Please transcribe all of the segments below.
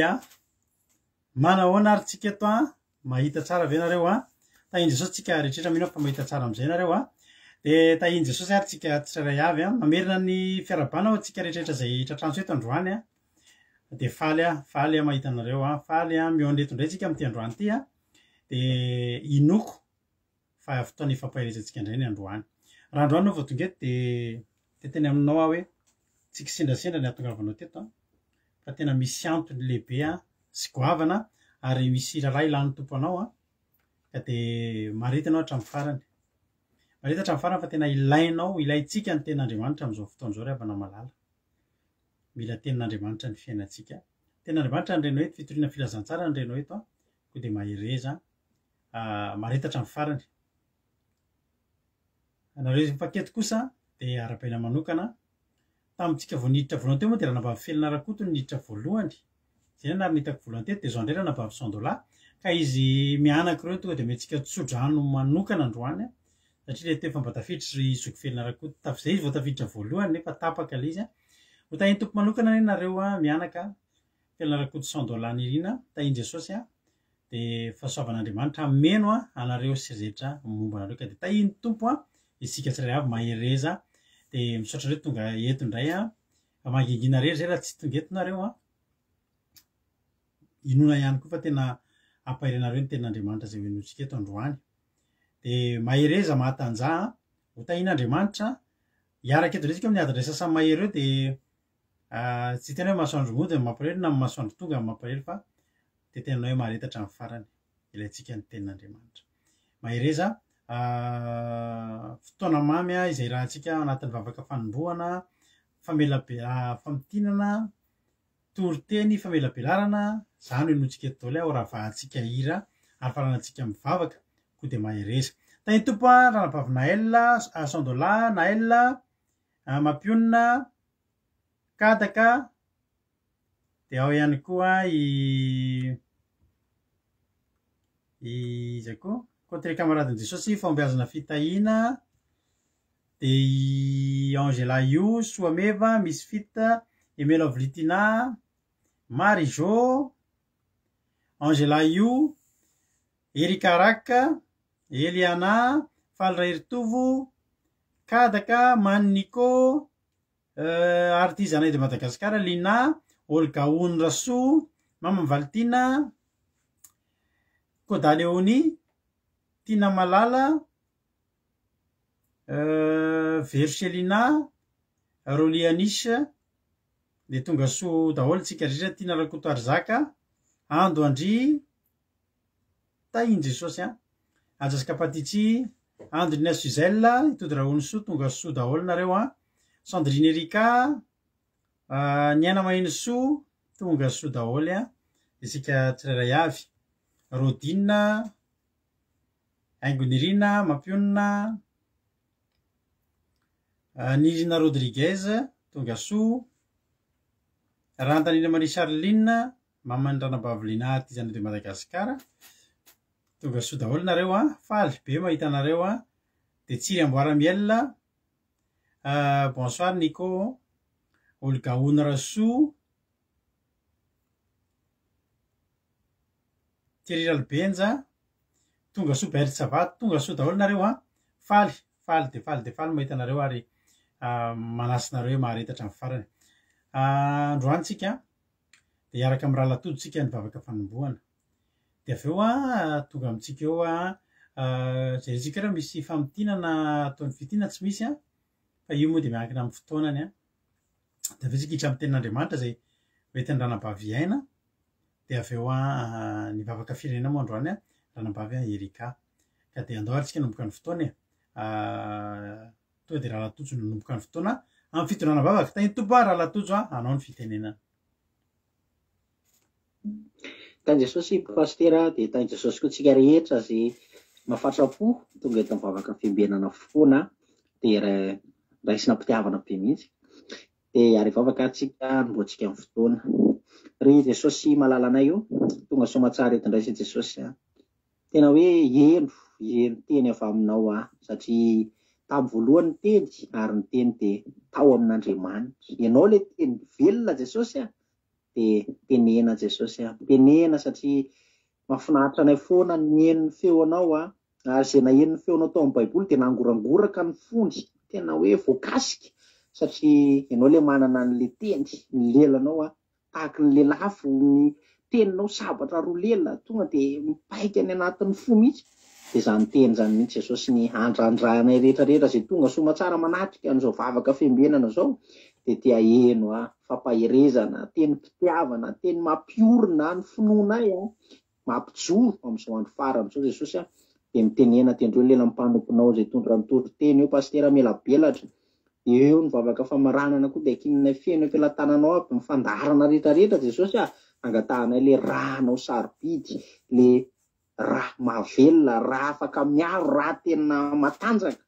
dia manahoana ary tsika eto mahita tsara ve nareo tahiny Jesosy tsika rehetra mino fa mahita tsara am'izay nareo de tahiny Jesosy ary tsika tsirairay avy mamerina ny fiarabana ho tsika rehetrarehetra zay tratranso eto androany de faly mahita nareo faly miondreto ndray tsika am'ty androany ty de inoko fa fotoana ifampahirezatsika indray ny androany raha androany no vao tonga eto de teny aminao hoe tsika sendrasendra ny atongavanao teto fa tena misy antony lehibe sy goavana ary misy raharaha ilan'ny tompo anao ka de marita anao hatramin'ny farany marita hatramin'ny farany fa tena ilaitsika ny ten'Andriamanitra am'izao fotoana izao rehefa malala mila tenin'Andriamanitra ny fiainantsika ten'Andriamanitra ny renao eto fitoriana filazantsara ny renao eto ko de mahireza marita hatramin'ny farany nareo paketo kosa de ara-paina manokana tamintsika vao niditra voalohany teo moa de ranabavy felina rakoto ny niditra voalohany zay nary nitako voalohany teto de zao indray ranabavy $100 ka izy mianaka ireo tonga de mentsika tsodrano manokana androany satria le teo efa mba tafiditra ry zoky felina rakoto zay izy vao tafiditra voalohany nefa tapaka le izy ho tahiny tompo manokana ny nareo mianaka felina rakoto $100 nirina tahiny Jesosy de fahasoavan'Andriamanitra meno anareo sy rehetra momba anareo ka de tahiny tompo isika tsirairay avy mahireza de misaotra reo tonga eto indray mangingina rery zay raha tsy tonga eto nareo inona ihany koa fa tena ampahirenareo ny ten'Andriamanitra zay hoenotsika eto androany de mahireza mahatanja ho tahin'Andriamanitra hiaraka eto resika amin'ny adiny sasany mahery eo de tsy tena hoe masoandro mody mampahery na masoandro tonga mampahery fa de tenanao hoe marita hatramin'ny farany ilaitsika ny ten'Andriamanitra mahireza fotoana mamy izay rahantsika anatin'ny vavaka fanombohana famitinana toriteny famelabelarana zany hoenotsika eto daholo ao raha vahantsika hira ary faranantsika mivavaka ko de mahireza tahiny tompo ranabavy Naël $100 Naël mampionina kadaka de ao ihany koa izay koa contre camaradin Jesosy fombiazana fitahina de Angela io Soameva Misfit Emelo Avlitina Marijo Angela io Erika Raka Eliana Falrairitovo Kadaka Maniko artisanay de Madagasikara Lina Olga Onraso Mama Valtina Kodaleoni Tina Malala Verselina Rolianisha de tonga so daholo tsika rehetra Tina Rakoto Arzaka Ando Andry tahiny Jesosy Ajaska Patitsy Andrina Suzella itody rahony so tonga so daholo nareo Sandrine Erika Niana Mahino so tonga so daholo isika tsirairay avy Rodina Aingonirina Mampionina Nirina Rodriguez tonga so Rantanina Marie Charline mamany ranabavy Lina artisanay de Madagasikara tonga so daholo nareo faly be mahita nareo de Tsiry Amboaramiel bonsoir Nico Olga Onraso Thierry Albenja tonga so Bert Savato tonga so daholo nareo faly mahita nareo ary manasinareo maharita hatramin'ny farany androany tsika de hiaraka amin'ny rahalatody tsika ny vavaka fanombohana de avy eo tonga amintsika eo zay tsika raha misy famitinana ataon'ny fitina tsy misy fa io moa de miankina amin'ny fotoanany de avy eo tsika hitra amin'ny ten'Andriamanitra zay mety ny ranabavy iaina de avy eo ny vavaka firenena moa androany ranabavy Erika ka de andao ary tsika nomboka ny fotoana tonga de rahalatotso nomboka ny fotoana amin'ny fitonana vavaka tahiny tompo rahalatotso anao ny fitenenana tahiny Jesosy pastera de tahiny Jesosy koa tsika rehetra zay mahafatrapo tonga eto mivavaka fiombenana foana de raisina mpitiavana be mihitsy de ary vavaka tsika nomboantsika amin'ny fotoana ry Jesosy malalanay io tonga somatsara eto indray se Jesosy tena hoe eno teny avy aminao satria tamy voalohany teny ary ny teny de tao amin'Andriamanitra ianao le teny velona Jesosy dia tenena Jesosy tenena satria mahafinaritra anay foana nieny ny feonao ary izay naheno ny feonao tao amin'ny baiboly dia nangorangoraka ny fondy tena hoe voakasika satria ianao ilay manana n'ilay teny ny lelanao tahaka ny lelafo ny teninao sabatra roa lela tonga dia mipaika ny anatin'ny fo mihitsy dia izany teny izany mihitsy Jesosy ny andrandrahanay rehetrarehetra izay tonga somatsara manatrika an'izao vavaka fiambenana izao dia tia heno fampaherezana teny mpitiavana teny mampiorina ny finoanay mampijoro amin'izao andro farany izao Jesosy dia mitenena tendreo lela mpanomponao izay tondra mitory teny eo pastera Melabelatra eo ny vavaka famaranana koa dia akinonay feno am-pelantananao aby mifandarana rehetrarehetra Jesosy angatahanay le rahanao sarobidy le raha mahavelona raha afaka miaro raha tena matanjaka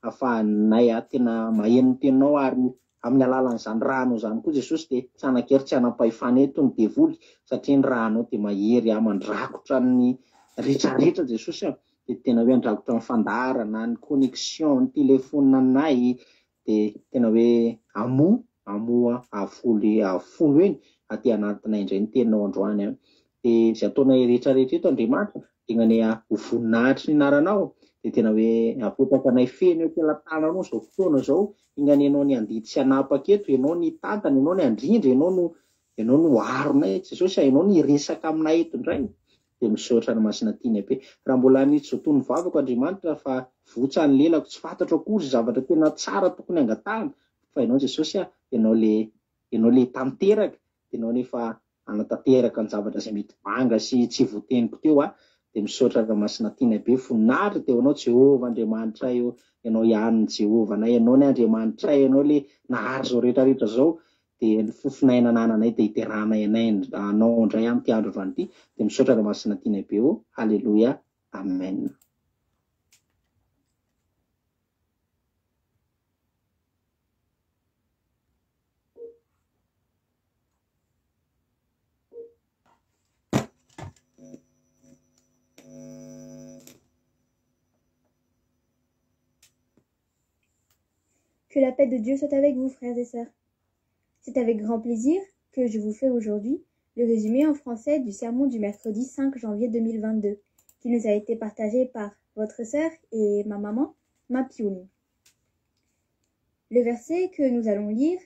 ahafahanay tena maheno teninao ary amin'ny alalan'izany rahanao izany koa Jesosy dia tsy hanan-kery tsy hanam-pahefana eto ny devoly satria ny rahanao dia mahery mandrakotra ny rehetrarehetra Jesosy dia tena hoe andrakotra ny fandarana ny connexion ny telefona anay dia tena hoe amoa afolo eny aty anatinay indray ny teninao androany dia izay ataonay rehetrarehetra eto Andriamanitra dia ganay ho voninahitry ny anaranao dia tena hoe apetaka anay feno eo am-pelantananao izao fotoana izao inganenao ny andidy sy anapaka eto ianao ny tantana ianao ny andrindra ianao no aronay Jesosy ianao ny resaka aminay eto indray dia misaotra ny masina tiany be raha mbola nitsy izao toy ny vavako Andriamanitra fa votsa ny lelako tsy fantatro akory zavatra tena tsara tokony angatahana fa ianao Jesosy ianao le tanteraka ianao nefa anatanteraka ny zavatra izay mety banga sy tsy voateniko teo dia misaotra ny masina tiany be voninahitra teo anao Jehovah Andriamanitra io ianao ihany ny Jehovah nay ianao ny Andriamanitra ianao le nahary izao rehetrarehetra izao dia ny fofona nananay dia hiteranay anao indray amin'ity andro androany ity dia misaotra ny masina tiany be Halleluja Amen. Que la paix de Dieu soit avec vous, frères et sœurs. C'est avec grand plaisir que je vous fais aujourd'hui le résumé en français du sermon du mercredi 5 janvier 2022, qui nous a été partagé par votre sœur et ma maman, Mapiouni. Le verset que nous allons lire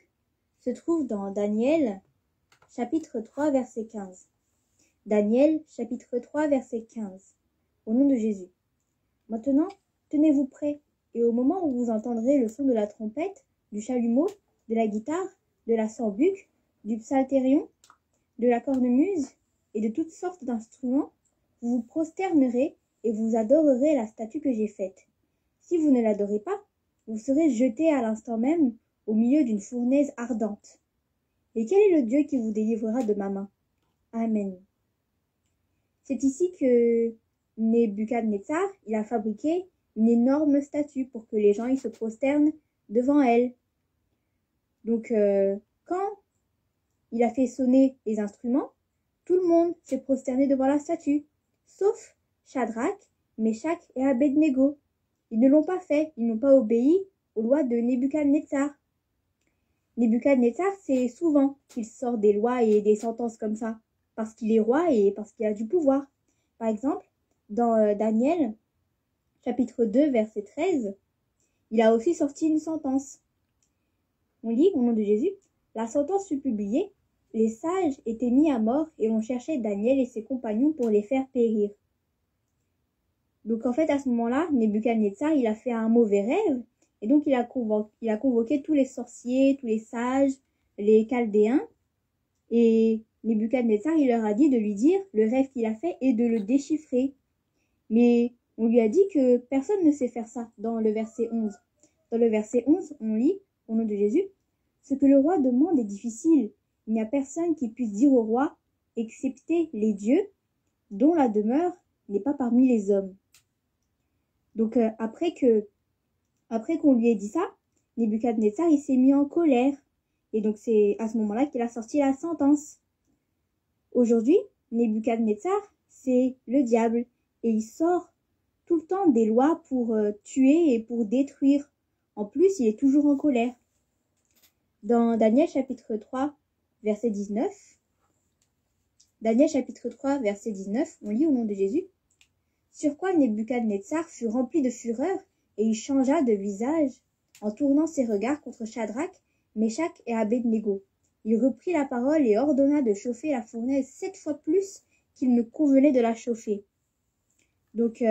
se trouve dans Daniel, chapitre 3, verset 15. Daniel, chapitre 3, verset 15. Au nom de Jésus. Maintenant, tenez-vous prêts. Et au moment où vous entendrez le son de la trompette, du chalumeau, de la guitare, de la sambuc, du psalterion, de la cornemuse et de toutes sortes d'instruments, vous vous prosternerez et vous adorerez la statue que j'ai faite. Si vous ne l'adorez pas, vous serez jetés à l'instant même au milieu d'une fournaise ardente. Et quel est le Dieu qui vous délivrera de ma main? Amen. C'est ici que Nebuchadnezzar, il a fabriqué une énorme statue pour que les gens ils se prosternent devant elle. Donc, quand il a fait sonner les instruments, tout le monde s'est prosterné devant la statue, sauf Shadrach, Meshach et Abednego. Ils ne l'ont pas fait, ils n'ont pas obéi aux lois de Nebuchadnezzar. Nebuchadnezzar, c'est souvent qu'il sort des lois et des sentences comme ça, parce qu'il est roi et parce qu'il a du pouvoir. Par exemple, dans Daniel, chapitre 2, verset 13, il a aussi sorti une sentence. On lit au nom de Jésus, la sentence fut publiée, les sages étaient mis à mort et on cherchait Daniel et ses compagnons pour les faire périr. Donc en fait à ce moment-là, Nebuchadnezzar il a fait un mauvais rêve et donc il a convoqué tous les sorciers, tous les sages, les Chaldéens et Nebuchadnezzar il leur a dit de lui dire le rêve qu'il a fait et de le déchiffrer. Mais on lui a dit que personne ne sait faire ça dans le verset 11. Dans le verset 11, on lit, au nom de Jésus, « Ce que le roi demande est difficile. Il n'y a personne qui puisse dire au roi, excepté les dieux, dont la demeure n'est pas parmi les hommes. » Donc après qu'on lui ait dit ça, Nebuchadnezzar il s'est mis en colère. Et donc c'est à ce moment-là qu'il a sorti la sentence. Aujourd'hui, Nebuchadnezzar, c'est le diable. Et il sort tout le temps des lois pour tuer et pour détruire. En plus, il est toujours en colère. Dans Daniel chapitre 3, verset 19, Daniel chapitre 3, verset 19, on lit au nom de Jésus. Sur quoi Nebuchadnezzar fut rempli de fureur et il changea de visage en tournant ses regards contre Shadrach, Meshach et Abednego. Il reprit la parole et ordonna de chauffer la fournaise 7 fois plus qu'il ne convenait de la chauffer. Donc,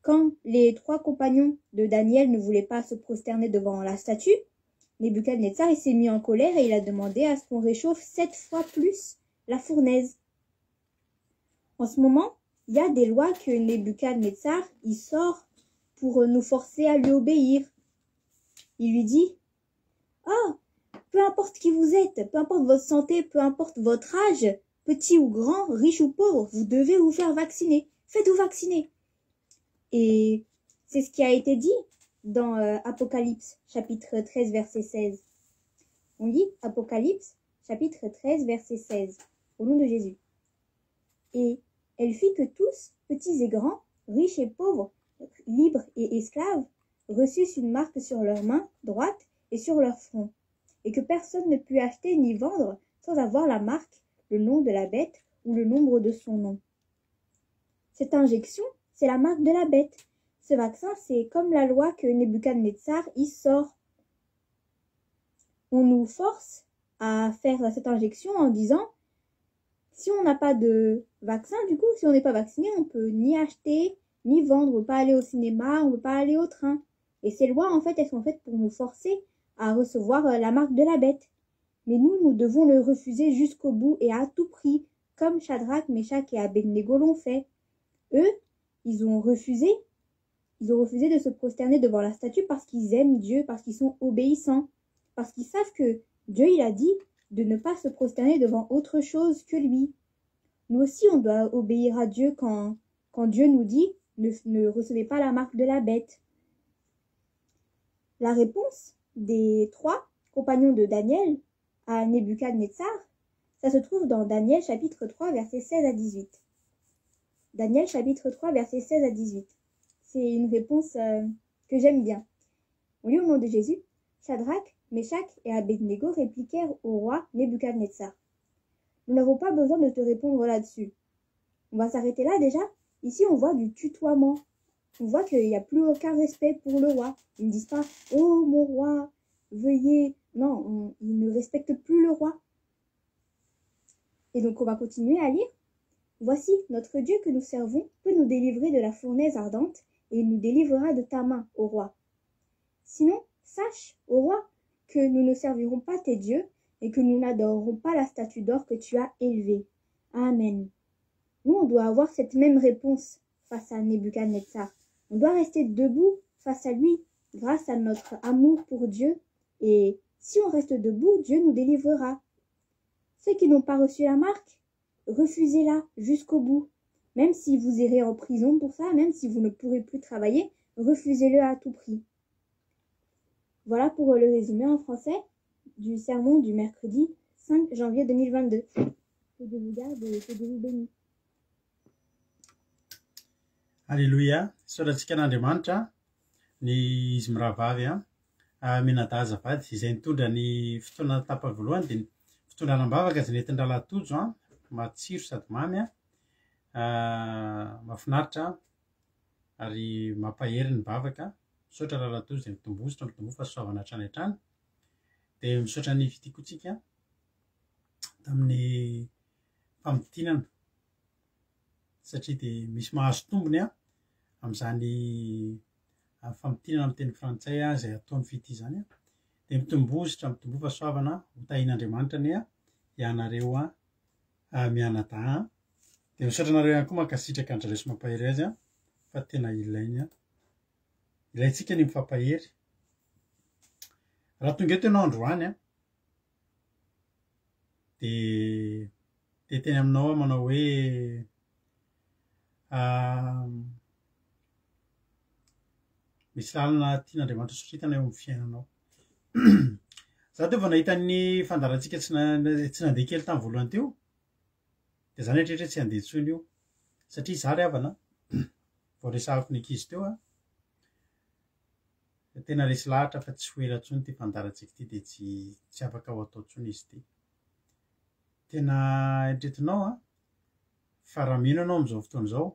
quand les 3 compagnons de Daniel ne voulaient pas se prosterner devant la statue, Nebuchadnezzar il s'est mis en colère et il a demandé à ce qu'on réchauffe 7 fois plus la fournaise. En ce moment, il y a des lois que Nebuchadnezzar il sort pour nous forcer à lui obéir. Il lui dit « Ah, peu importe qui vous êtes, peu importe votre santé, peu importe votre âge, petit ou grand, riche ou pauvre, vous devez vous faire vacciner. Faites-vous vacciner. » Et c'est ce qui a été dit dans Apocalypse, chapitre 13, verset 16. On lit Apocalypse, chapitre 13, verset 16, au nom de Jésus. Et elle fit que tous, petits et grands, riches et pauvres, libres et esclaves, reçussent une marque sur leur main droite et sur leur front, et que personne ne put acheter ni vendre sans avoir la marque, le nom de la bête ou le nombre de son nom. Cette injection, c'est la marque de la bête. Ce vaccin, c'est comme la loi que Nebuchadnezzar y sort. On nous force à faire cette injection en disant si on n'a pas de vaccin, du coup, si on n'est pas vacciné, on peut ni acheter, ni vendre, on ne peut pas aller au cinéma, on ne peut pas aller au train. Et ces lois, en fait, elles sont faites pour nous forcer à recevoir la marque de la bête. Mais nous devons le refuser jusqu'au bout et à tout prix, comme Shadrach, Meshach et Abednego l'ont fait. Eux, ils ont refusé de se prosterner devant la statue parce qu'ils aiment Dieu, parce qu'ils sont obéissants, parce qu'ils savent que Dieu, il a dit de ne pas se prosterner devant autre chose que lui. Nous aussi, on doit obéir à Dieu quand Dieu nous dit ne recevez pas la marque de la bête. La réponse des 3 compagnons de Daniel à Nebuchadnezzar, ça se trouve dans Daniel chapitre 3, versets 16 à 18. Daniel chapitre 3, versets 16 à 18. C'est une réponse que j'aime bien. On lit au nom de Jésus. Shadrach, Meshach et Abednego répliquèrent au roi Nebuchadnezzar. Nous n'avons pas besoin de te répondre là-dessus. On va s'arrêter là déjà. Ici, on voit du tutoiement. On voit qu'il n'y a plus aucun respect pour le roi. Ils ne disent pas « Oh, mon roi, veuillez... » Non, ils ne respectent plus le roi. Et donc, on va continuer à lire. Voici, notre Dieu que nous servons peut nous délivrer de la fournaise ardente et il nous délivrera de ta main, ô roi. Sinon, sache, ô roi, que nous ne servirons pas tes dieux et que nous n'adorerons pas la statue d'or que tu as élevée. Amen. Nous, on doit avoir cette même réponse face à Nebuchadnezzar. On doit rester debout face à lui grâce à notre amour pour Dieu. Et si on reste debout, Dieu nous délivrera. Ceux qui n'ont pas reçu la marque, refusez-la jusqu'au bout. Même si vous irez en prison pour ça, même si vous ne pourrez plus travailler, refusez-le à tout prix. Voilà pour le résumé en français du sermon du mercredi 5 janvier 2022. Que Dieu vous garde et que Dieu vous bénisse. Alléluia. Soratsika n'Andriamanitra ny izy miravavy menada azavady izay nitondra ny fotoana tapany voalohany dia ny fitondranam-bavaka izay nentin'ny rahalatojo matsiro sady mamy mahafinaritra ary mampahery ny bavaka misaotra rahalatojo dia mitombosotra mitombo fahasoavana hatrany hatrany dia misaotra ny fitikotsika tamin'ny famotinana satria dia misy mahazo tombony amin'izany famotinana amin'ny teny frantsay izay ataony fity izany dia mitombosotra mitombo fahasoavana ho tahin'Andriamanitra ny ianareo mianadahy dia misaotra anareo ihany koa mankasitraka an'izareo sy mampahery azy fa tena ilaintsika ny mifampahery. Raha tonga eto ianao androany dia teny aminao manao hoe misy lalana tian'Andriamanitra soritana eo amin'ny fiainanao. Za teo vao nahita ny fandarantsika tsy nandeha kely tamin'ny voalohany teo dia zany hatrehetra tsy handeha intsony io satria za ry havana vao resahako ny ankizy teo tena resy lahatra fa tsy ho ela intsony ty fandarantsika ty dia tsy afaka ho atao intsony izy ty. tena entretinao a fa raha mino anao am'izao fotoana izao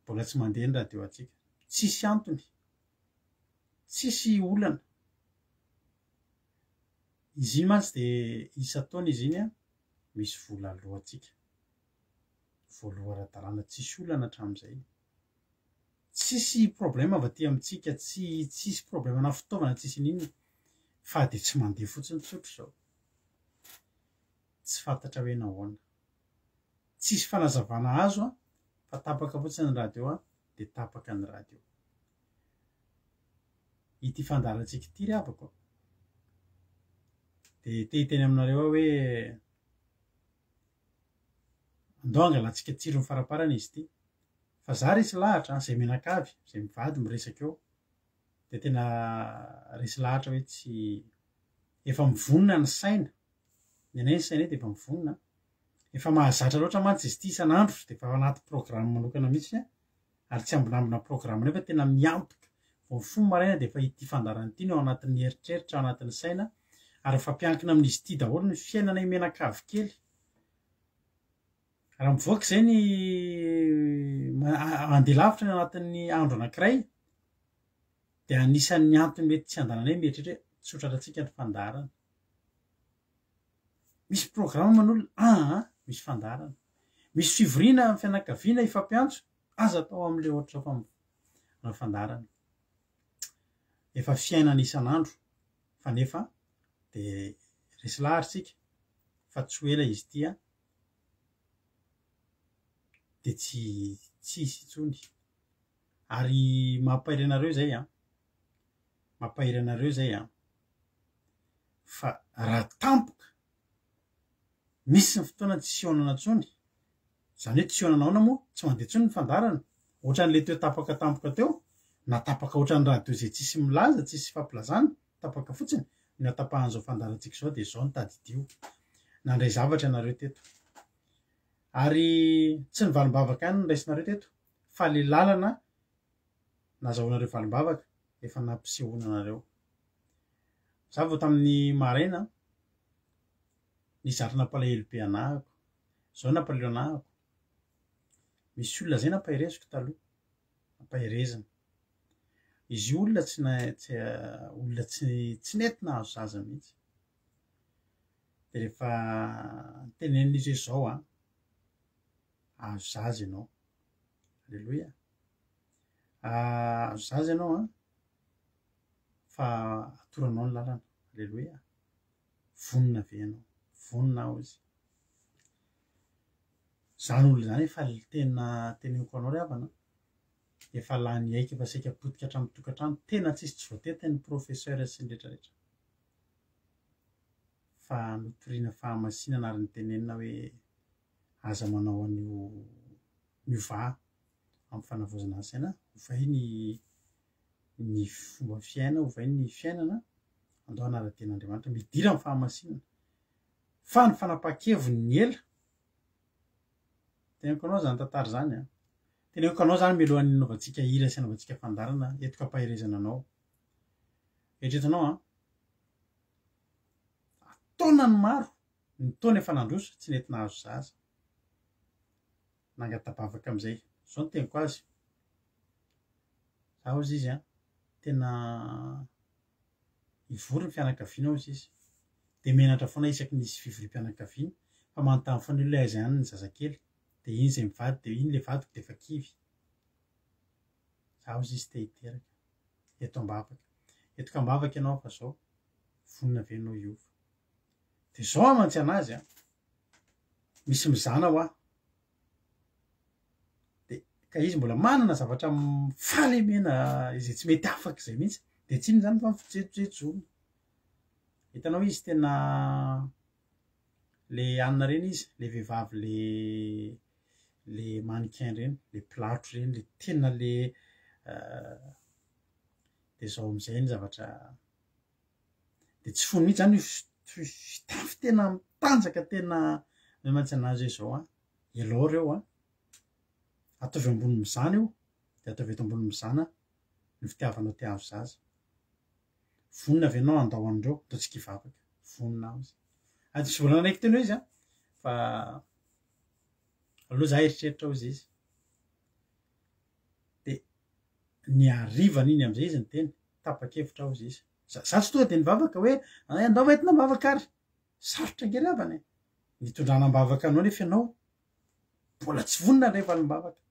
mbola tsy mandeha ny radio atsika tsisy antony tsisy olana izy iny mantsy de isa-taona izy iny a misy vola alohantsika voaloha ara-dalàna tsisy olana hatramin'izay tsisy problema avy aty amintsika tsisy problema na fitaovana tsisy n'iny fa de tsy mandeha fotsiny tsotro zao tsy fantatra hoe nahoana tsisy fanazavana azo a fa tapaka fotsiny ny radio a de tapaka ny radio ity fandarantsika ity ry avako de te-hiteny aminareo ao hoe andao angalantsika tsirony faraparana izy ity fa za resy lahatra zay menakavy zay mivady miresaka eo de tena resy lahatra hoe tsy efa mivonona ny saina ny anay ny saina ety efa mivonona efa mahazatra loatra mantsy izy ity isan'andro de efa anaty programme manokana mihitsy ary tsy ambinambina programme nefa tena miantoka vao mifono maraina de efa ity fandarana ity no ao anatin'ny eritreritra ao anatin'ny saina ary efa mpiankina amin'izy ity daholo ny fiainanay menakavy kely raha mivoaka izay ny andeha lavitra ny anatin'ny andro anankiray de anisan'ny antony mety tsy andananay mieritreritra hoe tsotratratsika ny fandarana misy programme man'olona misy fandarana misy fivoriana amin'ny fianakaviana ifampiantso aza atao amin'le ohatra fa na fandarana efa fiainana isan'andro fa nefa de resy laharitsika fa tsy ho ela izy ity a de tsy hisy intsony ary mampahiry anareo zay mampahiry anareo zay fa raha tampoka misy ny fotoana tsy sionana intsony zany hoe tsy sionana aona moa tsy mandeha intsony ny fandarana ohatran'le teo tapaka tampoka teo na tapaka ohatran'ny radio zay tsisy milaza tsisy fampilazana tapaka fotsiny ny atapahan'izao fandarantsika zao de zao ny tadidio nandray zavatra ianareo teto ary tsy ny valimbavaka ihany no raisinareo teto fa le lalana nazahoanareo valimbavaka efa nampisehoana anareo za vao tamin'ny maraina nizary nampalahelo be anahako zao nampalahelo anahako misy olona zay nampahireziko taloha nampahirezana izy olona olona tsy nety nahazo zaza mihitsy de rehefa tenen'izy hoe zao azo zaza ianao alleloia azo zaza ianao fa atoranao ny lalana alleloia vonona ve ianao vonona aho izy zany olona zany efa tena teneniko anao ry havana efa lany aika efa saika potika hatramin'ny tokantrano tena tsisy tsy voatetin'ny professeur sy ny rehetrarehetra fa notoriana fahamasinana ary ny tenenina hoe aza manao an'io miova amin'ny fanavozana ny saina ovay ny fomba fiaina ovay ny fiainana andao anara-ten'Andriamanitra midira amin'ny fahamasinana fa ny fanapahan-keviny ny ela teneniko anao zany tantara zany teneniko anao zany mialohan'ny nanaovantsika hira sy nanaovantsika fandarana etoka ampahirezana anao eritretanao ataona ny maro ny taona efa nandroso tsy nety nahazo zaza nangatabavaka am'izay zao no teniko azy za ozy izy tena ivory ny fianakaviana ozy izy de menatra foana isaky nisy fivorim-pianakaviana fa manontany foana io le aiza ihany ny zazakely de iny zay mivady de iny le vadiko de efa kivy za ozy izy te hiteraka eto ambavaka etoka ambavaka ianao fa zao vonona ve anao iova de zao amantsy anazy misy mizana ho de ka izy mbola manana zavatra fahalemena izay tsy mety afaka izay mihitsy de tsy iny zany fa mifijejojejona hitanao izy tena le anina reny izy le vehivavy le mannequin reny le pilatro reny le tena le de zao am'izay ny zavatra de tsy fony mihitsy zany fitafy tena mitanjaka tena mantsy anazy hoe zao elao reo ataovy ambony mizana io de ataovy eto ambony mizana ny fitiavanao te azo zaza vonona avy anao andao an'ireo atao tsika hivavaka vonona azy Tsy volana raiky teny hoe izy fa aloha za eritreritra ao izy izy de ny arivana iny am'izay izy ny teny tapa-kevitra ao izy izy za tsy tonga de nivavaka hoe andao entina mbavaka ary sarotra ngeravana nitondranam-bavaka anao nefa ianao mbola tsy vonina rehefa limbavaka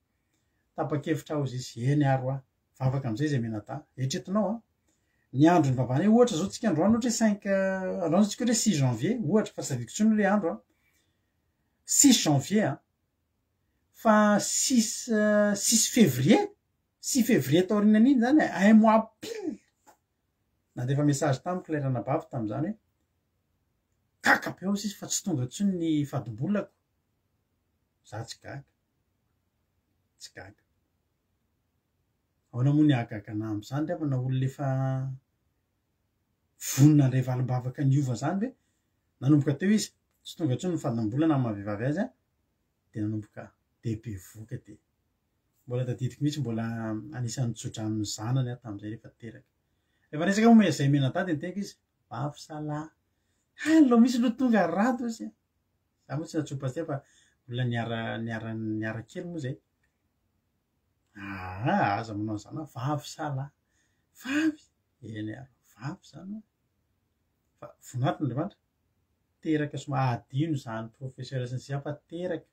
tapa-kevitra ao izy izy eny aro a vavaka am'izay zay menata eritretinao ny andro ny vavana ohatra zao tsika androany ohatra hoe 5 androany tsika hoe 6 janvier ohatra fa sadiko tsony le andro 6 janvier fa 6 février 6 février taorinan'iny zany un mois pile na defa message tamiko lay ranabavy tam'izany hoe kakape ao izy fa tsy tonga tsony ny fadimbolako za tsy gaga ahoana moa ny ahagaga ana am'izany refa na olo lefa vonina ndray valimbavaka niova zany hoe nanomboka teo izy tsy tonga tsony ny fadimbolana mahavehivavy azy de nanomboka dehibe voka de mbola tadidiko mihitsy mbola anisan'ny tsodrany zanany tam'izay rehefa teraka efa resaka moa zay menatady ny teko izy vavosala lo misy lo tonga rato izy za moa tsy natsopa ty fa olona niara kely moa zay aza manao zany vavosala vavy eny ary vavy zany fa voninahitry Andriamanitra teraka soma adino zany professeur sy ny sisa fa teraka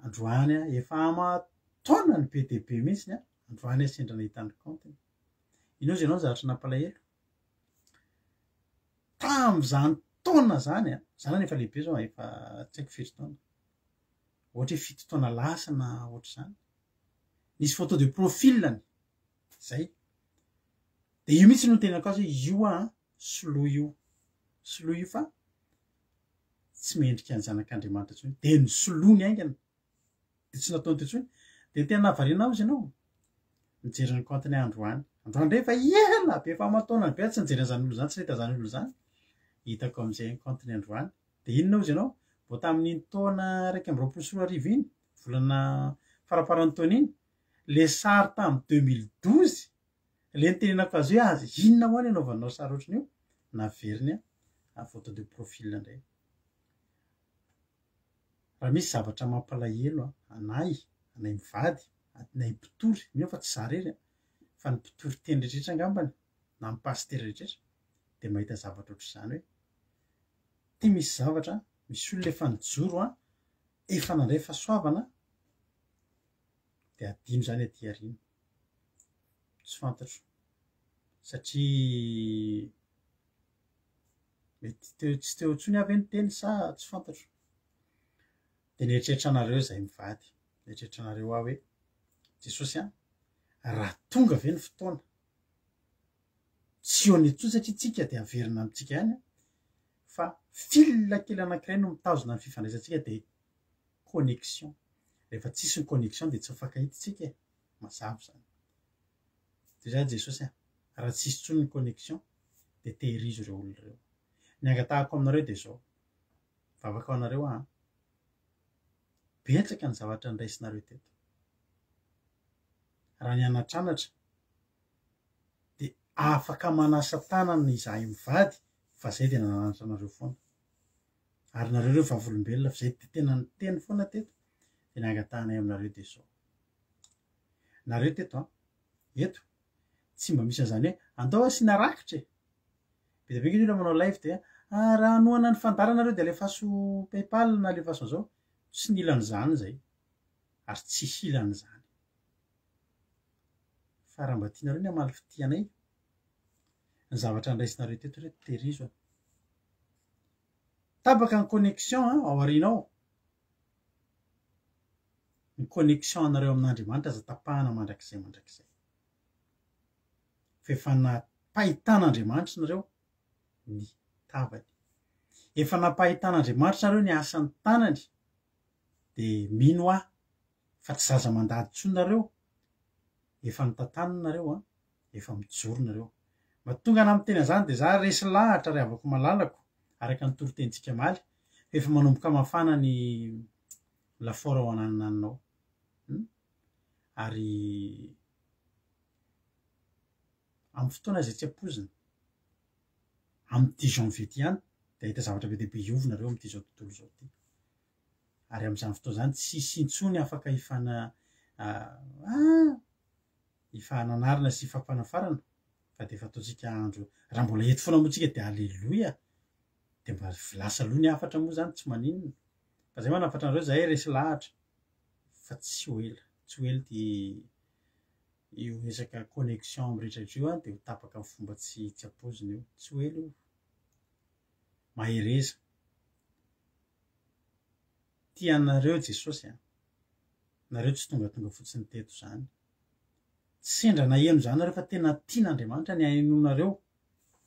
androany efa amataona ny be dehibe mihitsy androany sendra nahitany kaontiny inao zay anao zavatra nampalahelo tam'izany taona zany zany nefa lehibe zao efa tsy haiko firy taona ohatra hoe 7 taona lasa na ohatra zany nisy photo de profilany zay de io mihitsy no tenako azy io soloa io fa tsy mendrika ny zanak'Andriamanitra tsony de ny solony aingana de tsy nataony teo tsony de tena nahavarinao izy ianao mijery ny kaontiny androany rehefa ela be fa amataonany be tsy nijery an'izany olo zany tsy nahita zany olo zany hitako am'izay kaontiny androany de inona izy ianao vo tamin'iny taona 2024 iny volana faraparany taona iny le sary tamy 2012 le nitenenako azy hoe azy inona moa ny anaovanao sary ohatran'io naveriny photo de profil ndray raha misy zavatra mampalahelo anay mivady nay mpitory mino fa tsy za rery fa ny mpitory teny rehetrrehetra angambany na mipasitera rehetrrehetra de mahita zavatra ohatr'izany hoe ty misy zavatra misy olo lefa nijoro efa nandray fahasoavana de adino zany aty ariny tsy fantatro satria mety tsy teo tsony avy ny teny sa tsy fantatro de nieritreretra anareo zay mivady nieritreretra anareo hoe Jesosy raha tonga ve ny fotoana tsy eo anetsony satria tsika de averina amitsika ihany fa fila kely anankiray no mitazona ny fifandraisantsika de connexion rehefa tsisy ny connexion de tsy mifankahitsika mazava zany de zany Jesosy raha tsisy tsony ny connexion de tehirizo ireo olo reo ny angatahako aminareo de zao vavaka ao anareo betsaka ny zavatra niraisinareo teto raha ny anatranatra de afaka manasa tanana izahay mivady fa zay de nananatra anareo foana ary nareo reo vavolombelona fa zay de tena ny teny foana teto de ny angatahanay aminareo de zao nareo teto eto tsy mba misy an'izany hoe andao asiana rakitra be de be ke manao live de raha anohana ny fandaranareo de alefaso PayPal na alefaso an'izao tsy nilan'izany zay ary tsy hilan'izany fa raha mba tianareo ny amaly fitianay ny zavatra niraisinareo teto re terizo tapaka ny connexion ao arinao ny connexion anareo amin'Andriamanitra aza tapahana mandrakizay fa efa napahitan'Andriamanitra nareo ny tavany efa napahitan'Andriamanitra nareo ny asan'ny tanany de mino fa tsy zaza mandady tsony nareo efa nitantananareo efa mijoro nareo mba tonga ana miteny an'izany de za resy lahatra ry avako malalako araka ny torotentsika maly efa manomboka mafana ny lafora ao ananinaninao ary amin'ny fotoana zay tsy ampozina amin'ny 10 janvier ty ihany de ahita zavatra be dehibe iovonareo am'ty zao tontolo zao ty ary am'izany fotoa zany tsisy intsony afaka ifananarina sy ifampanafarana fa de efa ataotsika andro raha mbola eto foana moa tsika de alleloia de mba lasa aloha ny afatra moa zany tsy maninona fa zay manafatra anareo zahay resy lahatra fa tsy ho ela ty io resaka connexion am'rehetrarehetra io de ho tapaka amin'ny fomba tsy apozina io tsy ho ela io mahereza tianareo Jesosy nareo tsy tonga fotsiny teto zany tsy sendra naheno zany nareo fa tena tian'Andriamanitra ny hainonareo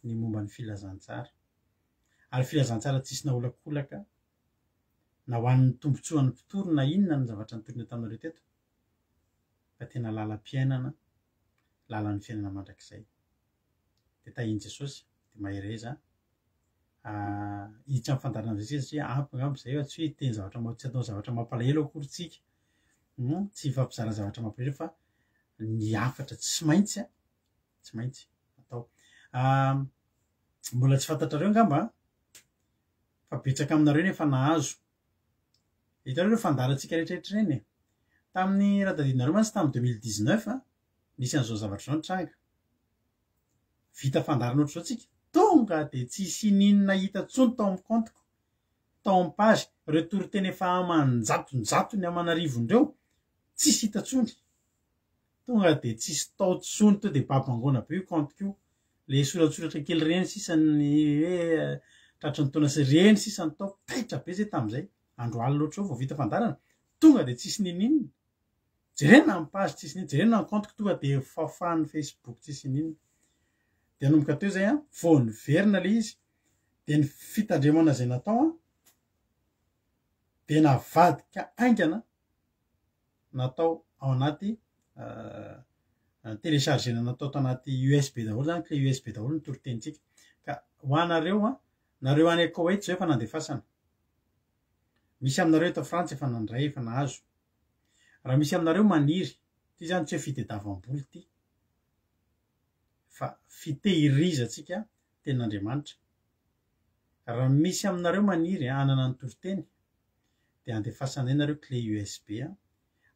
ny momba ny filazantsara ary filazantsara tsisy naolakolaka na ho an'ny tombotsoan'ny mpitoro na inona ny zavatra nitorina taminareo teto fa tena lalam-piainana lalan'ny fiainana mandrakizay de tahiny Jesosy de mahereza hiditra amin'ny fandarana am'zay satria ampy angamba zay fa tsy hoe teny zavatra tsy atao zavatra mampalahelo akory tsika tsy fampizara zavatra mampalahelo fa ny afatra tsy maintsy atao mbola tsy fantatrareo angamba fa betsaka aminareo nefa nahazo hitareo reo fandarantsika rehetrarehetra reny tamin'ny radadidinareo mantsy tamin'ny 2019 nisy an'izao zavatra zao nitranga vita fandarana ohatry zao tsika tonga de tsisy ninona hita tsony tao amin'ny compteko tao amin'ny page reo toriteny efa amanjatonjato ny amanarivondreo tsisy hita tsony tonga de tsisy tao tsony to de babangona be io compteko io le soratsoratra kely reny sisany hoe tratry ny taona sy reny sisany tao taitra be zay tamin'izay andro alina ohatry zao vao vita fandarana tonga de tsisy ninina jerena amin'ny page tsisy ninona jerena amin'ny compteko tonga de fafan'ny Facebook tsisy ninona de anomboka teo zay vao niverina le izy de ny fitandremana zay natao de navadika aingana natao ao anaty téléchargena natao tao anaty USB daholo zany clé USB daholo ny toritentsika ka ho anareo nareo any Koweït zao efa nandefasana misy aminareo eto Frantsa efa nandray efa nahazo raha misy aminareo maniry ty zany tsy hoe fitadiavam-boly ty fa fitehirizatsika tenin'Andriamanitra raha misy aminareo maniry anana ny toriteny de andefasana nareo clé USB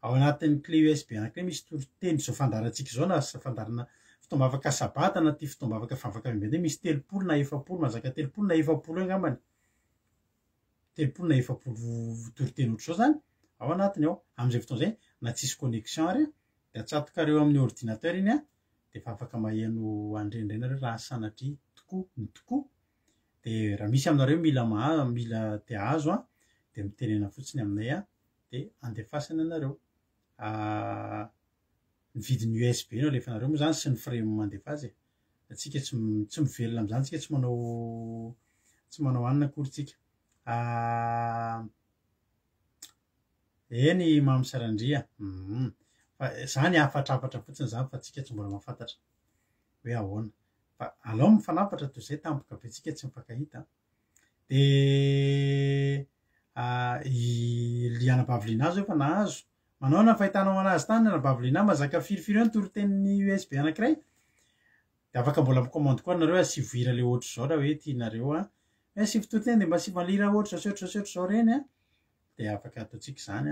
ao anatin'ny clé USB anankiray misy toriteny zao fandarantsika zao na fandarana fitombavaka sabata na ty fitombavaka favaka mbende misy 3 na 4 mazaka 3 na 4 angambany 3 na 4 toriteny ohatry zao zany ao anatiny ao am'izay fotoana zay na tsisy connexion ary de atsatokareo amin'ny ordinateur iny de fa afaka maheno andrendrenareo raha sanatry tokoa de raha misy aminareo mila te azo de mitenena fotsiny aminay de andefasana anareo ny vidiny USB no alefanareo moa zany sy ny frais mandefazy atsika tsy mivelona am'zany tsika tsy manao anina akory tsika eny mamosarandria fa zany afatrafatra fotsiny zany fa tsika tsy mbola mahafantatra hoe ahoana fa alao mifanapatra toy zay tampoka be tsika tsy mifankahita de liana-bavolina azo efa nahazo manao na fahitanao anazy tany na-bavolina mazaka firifiry eo ny toriten'ny USB anankiray de afaka mbola mikomandy koa nareo asivoira le ohatry zao raha hoe tianareo asivy toriteny de mba asivalira ohatry zao reny de afaka ataotsika zany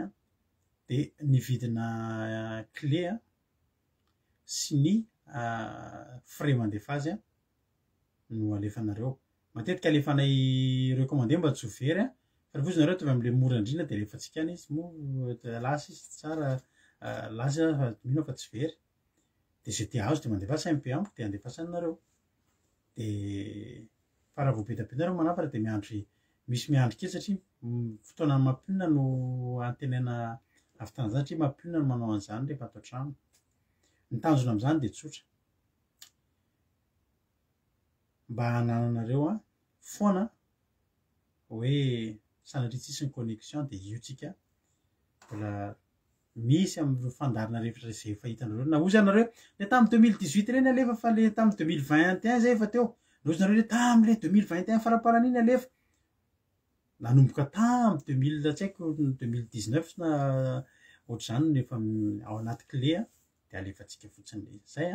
de ny vidina clé sy ny frais mandefa azy no alefanareo matetika alefanay recommandé mba tsy ho very fa rehefa izy nareo tovy am'le mora indrindra de alefatsika any izy moa lasa izy tsara lasa mino fa tsy very de zay te azo de mandefasa MP amiko de andefasany nareo de fa raha vao betabeta manapatra de misy miandry kely satria fotoana mampinona no antenaina avitana zany satria mampinona no manao an'izany rehefa atao trano ny tanjona am'izany de tsotra mba hanananareo foana hoe sanatria tsisy ny connexion de io tsika mbola misy amin'ny fandarina rehetra zay efa hitanareo na ozy anareo le tamin'ny 2018 reny alefa fa le tamin'ny 2021 zay efa teo lozy nareo le tam'le 2021 faraparan'iny alefa nanomboka tamin'ny 2000 tsy haiko 2019 na ohatry zany nefa ao anaty clé de alefatsika fotsiny le zay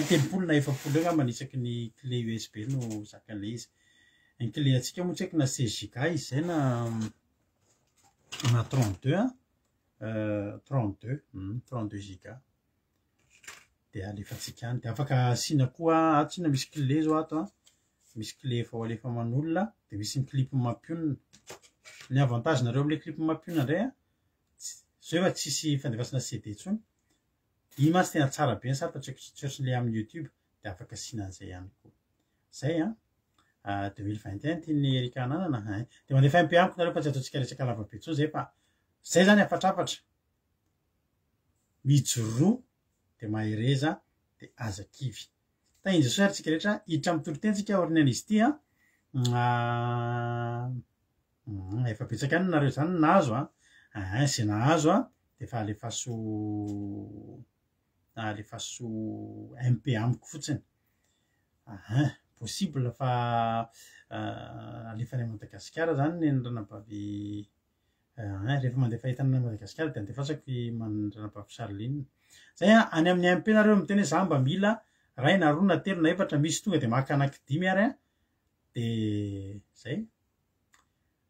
telopolo na efapolo eo ngamba nisaky ny clé USB no zakan'le izy. Ny clé atsika moa tsy haiko na 16 giga izy zay na 32 32 giga de alefatsika any de afaka asina koa atsina misy clé zao ato misy clé efa ho alefa manolona de misy ny clip mampionina. Ny avantage nareo am'le clip mampionina ndray zao efa tsisy fandefasana CD tsony i masy tena tsara be ny sata search le amin'ny YouTube de afaka asina an'izay ihany koa zay 2021 ny Erika Nanana de mandefa MP amiko nareo fa tsy ataontsika resaka lavabe tsony zay fa zay zany afatrafatra mijoroa de mahereza de azakivy tainja so ary tsika rehetra hiditra amin'ny toro-tentsika orinan'izy ity efa betsaka any nareo zany nahazo zay nahazo de fa alefaso MP amiko fotsiny possible fa alefany Madagasikara zany ny ranabavy rehefa mandefa entana na Madagasikara de andefasako ranabavy Charline zay any amin'ny MP nareo miteny za mba mila ray na roa na telo na efatra misy tonga de maka anaky 5 ary de zay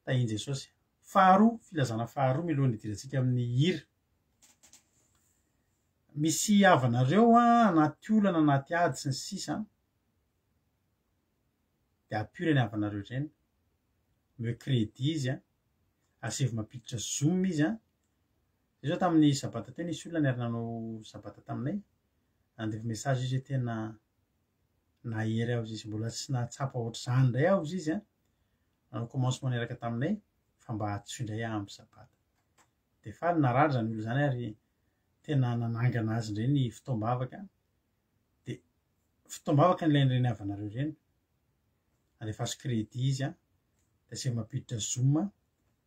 tahin Jesosy faharoa filazana faharoa milohan'ny idirantsika amin'ny hira misy havanareo anaty olana anaty ady sy ny sisa de apure ny havanareo reny me crédit izy asevy mampiditra zoom izy zao tamin'ny sabata teny isy olona niarinanao sabata taminay andevy message izy tena nahery aho izy mbola tsy natsapa ohatry zany ndray aho izy nanao commencement niaraka taminay fa mba tsy indray aho amin'ny sabata de faly narary zany olo zany ary tena nanangana azy ndray ny fotoam-bavaka de fotoam-bavaka n'ilain'ireny havanareo reny alefaso crédit izy de asevy mampiditra zoom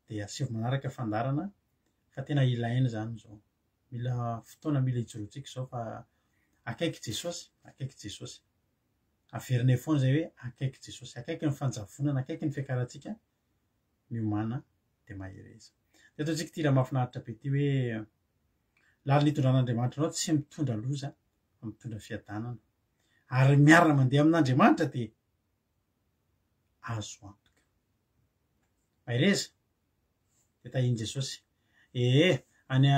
de asevy manaraka fandarana fa tena ilaina zany zao mila fotoana mila hijorotsika zao fa akaiky Jesosy averinay foana zay hoe akaiky Jesosy akaiky ny fanjavonana akaiky ny fiakaratsika miomana de mahereza de ataontsika ty raha mahafinaritra be ty hoe lalina hitondran'Andriamanitra anao tsy mitondra loza fa mitondra fiadanana ary miarana mandeha amin'Andriamanitra de azo antoka mahereza de tahiny Jesosy any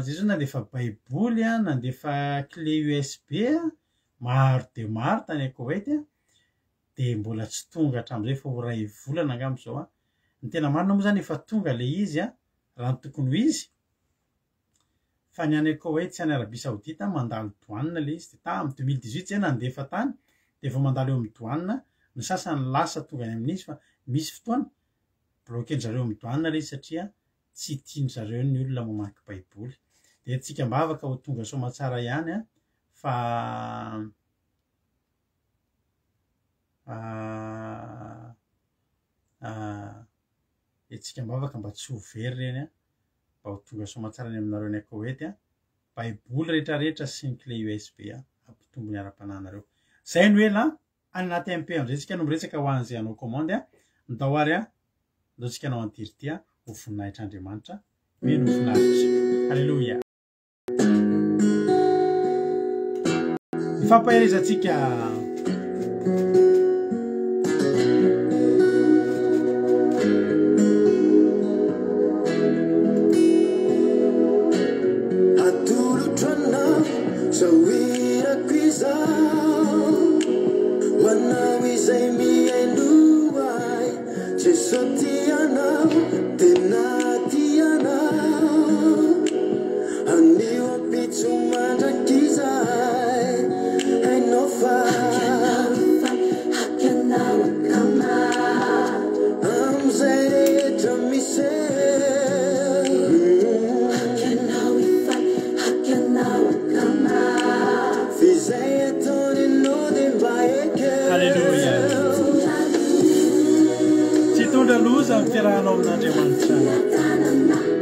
zay zao nandefa baiboly nandefa clé USB maro de maro tany Koweït de mbola tsy tonga hatram'izay fa ho ray volana angamba zao ny tena marina moa zany efa tonga le izy raha ny tokony ho izy fa ny any Koweït sy any Arabia Saoudite mandalo douane le izy de tamin'ny 2018 zay nandefa tany de efa mandalo eo amin'ny douane ny sasany lasa tonga any amin'izy fa misy fotoana bloquen'zareo amin'ny douane le izy satria tsy tiany zareo ny olona mamaky baiboly de tsika mba afaka ho tonga somatsara ihany fa etsika mba afaka mba tsy ho very reny mba ho tonga somatsara ny aminareo ny Koweït baiboly rehetrarehetra sy ny clé USB ampitombo ny ara-pananareo zay no ela any anaty MP am'izay tsika no miresaka ho an'izay anao commande mitahoary ndao tsika anao antiry ty ho voninahitr'Andriamanitra mino voninahitra halleloia ifampaherezantsika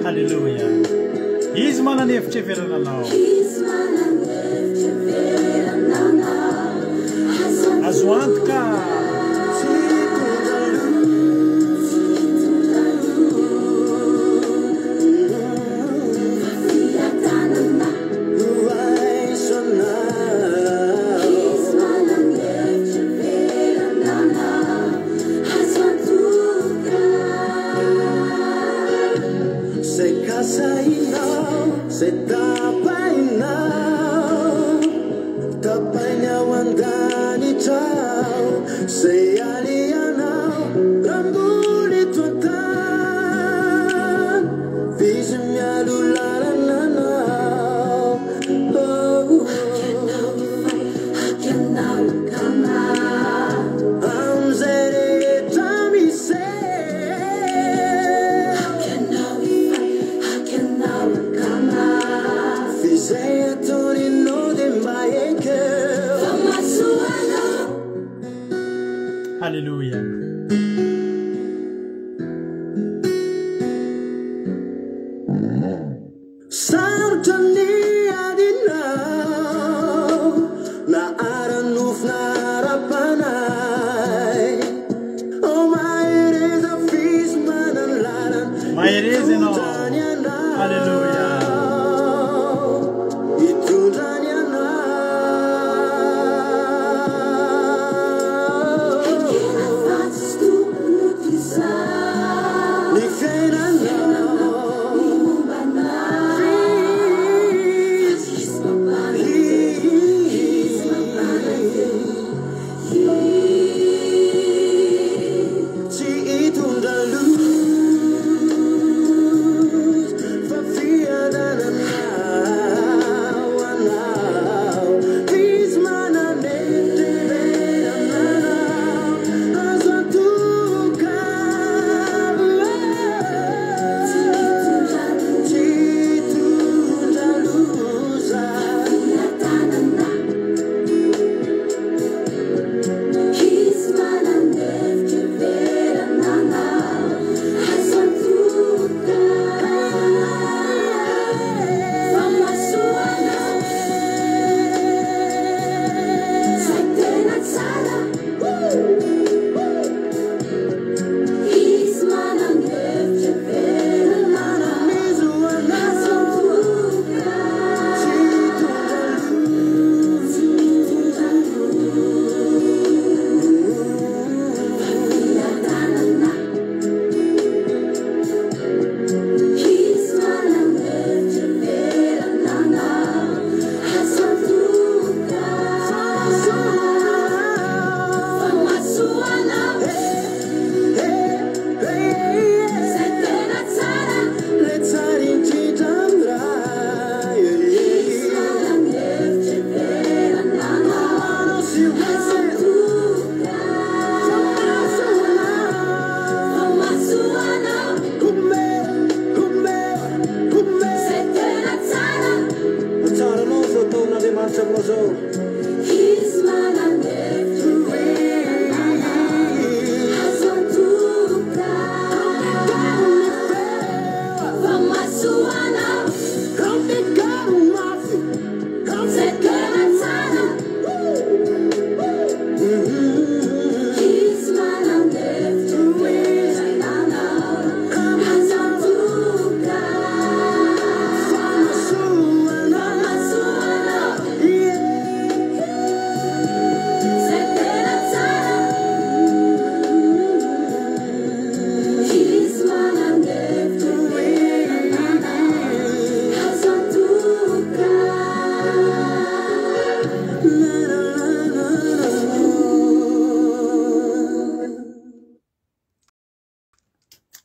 Halleluja. Izy manana hevitra everana anao. Azo antoka. tapainao andanitrao zay alianao rambony toantany vizy mialo lalananao amizay rehetra misy fizay ataoninao de maheky Halleluja. sarotra ny adinao na aranofina ara-panay o mahereza fizy manan lalana Mahereza ianao. Halleluja. itondrany anao ny fiainanao tsy hitondra luz fa fiadananao anao fizy mananetreverananao azo antoka tsy hitondra luza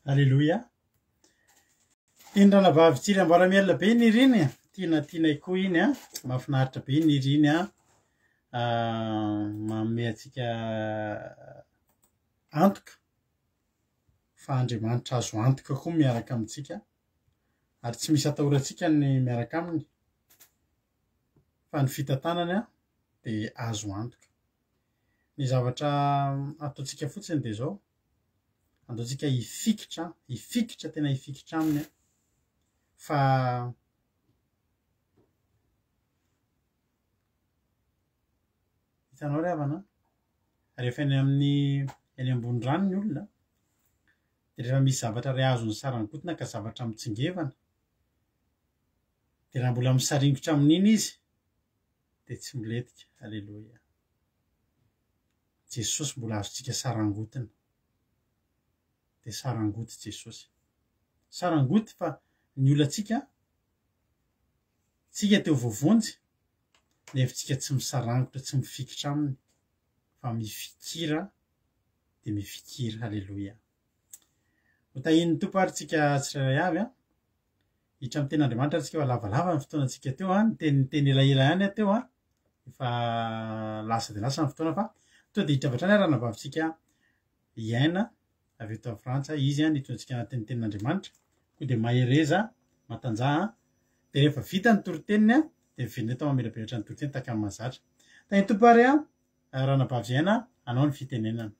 Halleluja. Indrana vavy tsiry ambaramielina be niriny tianay koa iny a mahafinaritra be niriny a manome atsika antoka fa Andriamanitra azo antoka koa miaraka amintsika ary tsy misy atahorantsika ny miaraka aminy fa ny fitantanany a de azo antoka. Ny zavatra ataontsika fotsiny de zao andaontsika hifikitra tena hifikitra aminy fa hitanao ry havana rehefa eny amin'ny eny ambony rano ny olona de rehefa misy zavatra ray azony sarangotina ka zavatra mitsingevana de raha mbola misaringotra amin'iny izy de tsy miletika. Halleluja. Jesosy mbola azontsika sarangotina de sarangoty Jesosy sarangoty fa ny olantsika tsika teo vovonjy nefitsika tsy misarangotra tsy mifikitra aminy fa mifikira dia mifikira. Halleloia. Hotahiny tompo ary tsika tsirairay avy hitra amin'ny ten'Andriamanitra tsika fa lavalava ny fotoanantsika teo teny elaela ihany teo efa lasa dia lasa ny fotoana fa to dia hitra avy hatrany arahana vavintsika iaina avy eto amin'ny Frantsa izy nitontsika anatin'ny tenin'Andriamanitra koa dia mahereza matanjaha dia rehefa vita ny toroteniny dia mivenona eto mamelabelotra ny toroteniny taka amin'ny mahazatra. Tany tompo ary arahana vavy iaina anao ny fitenenana.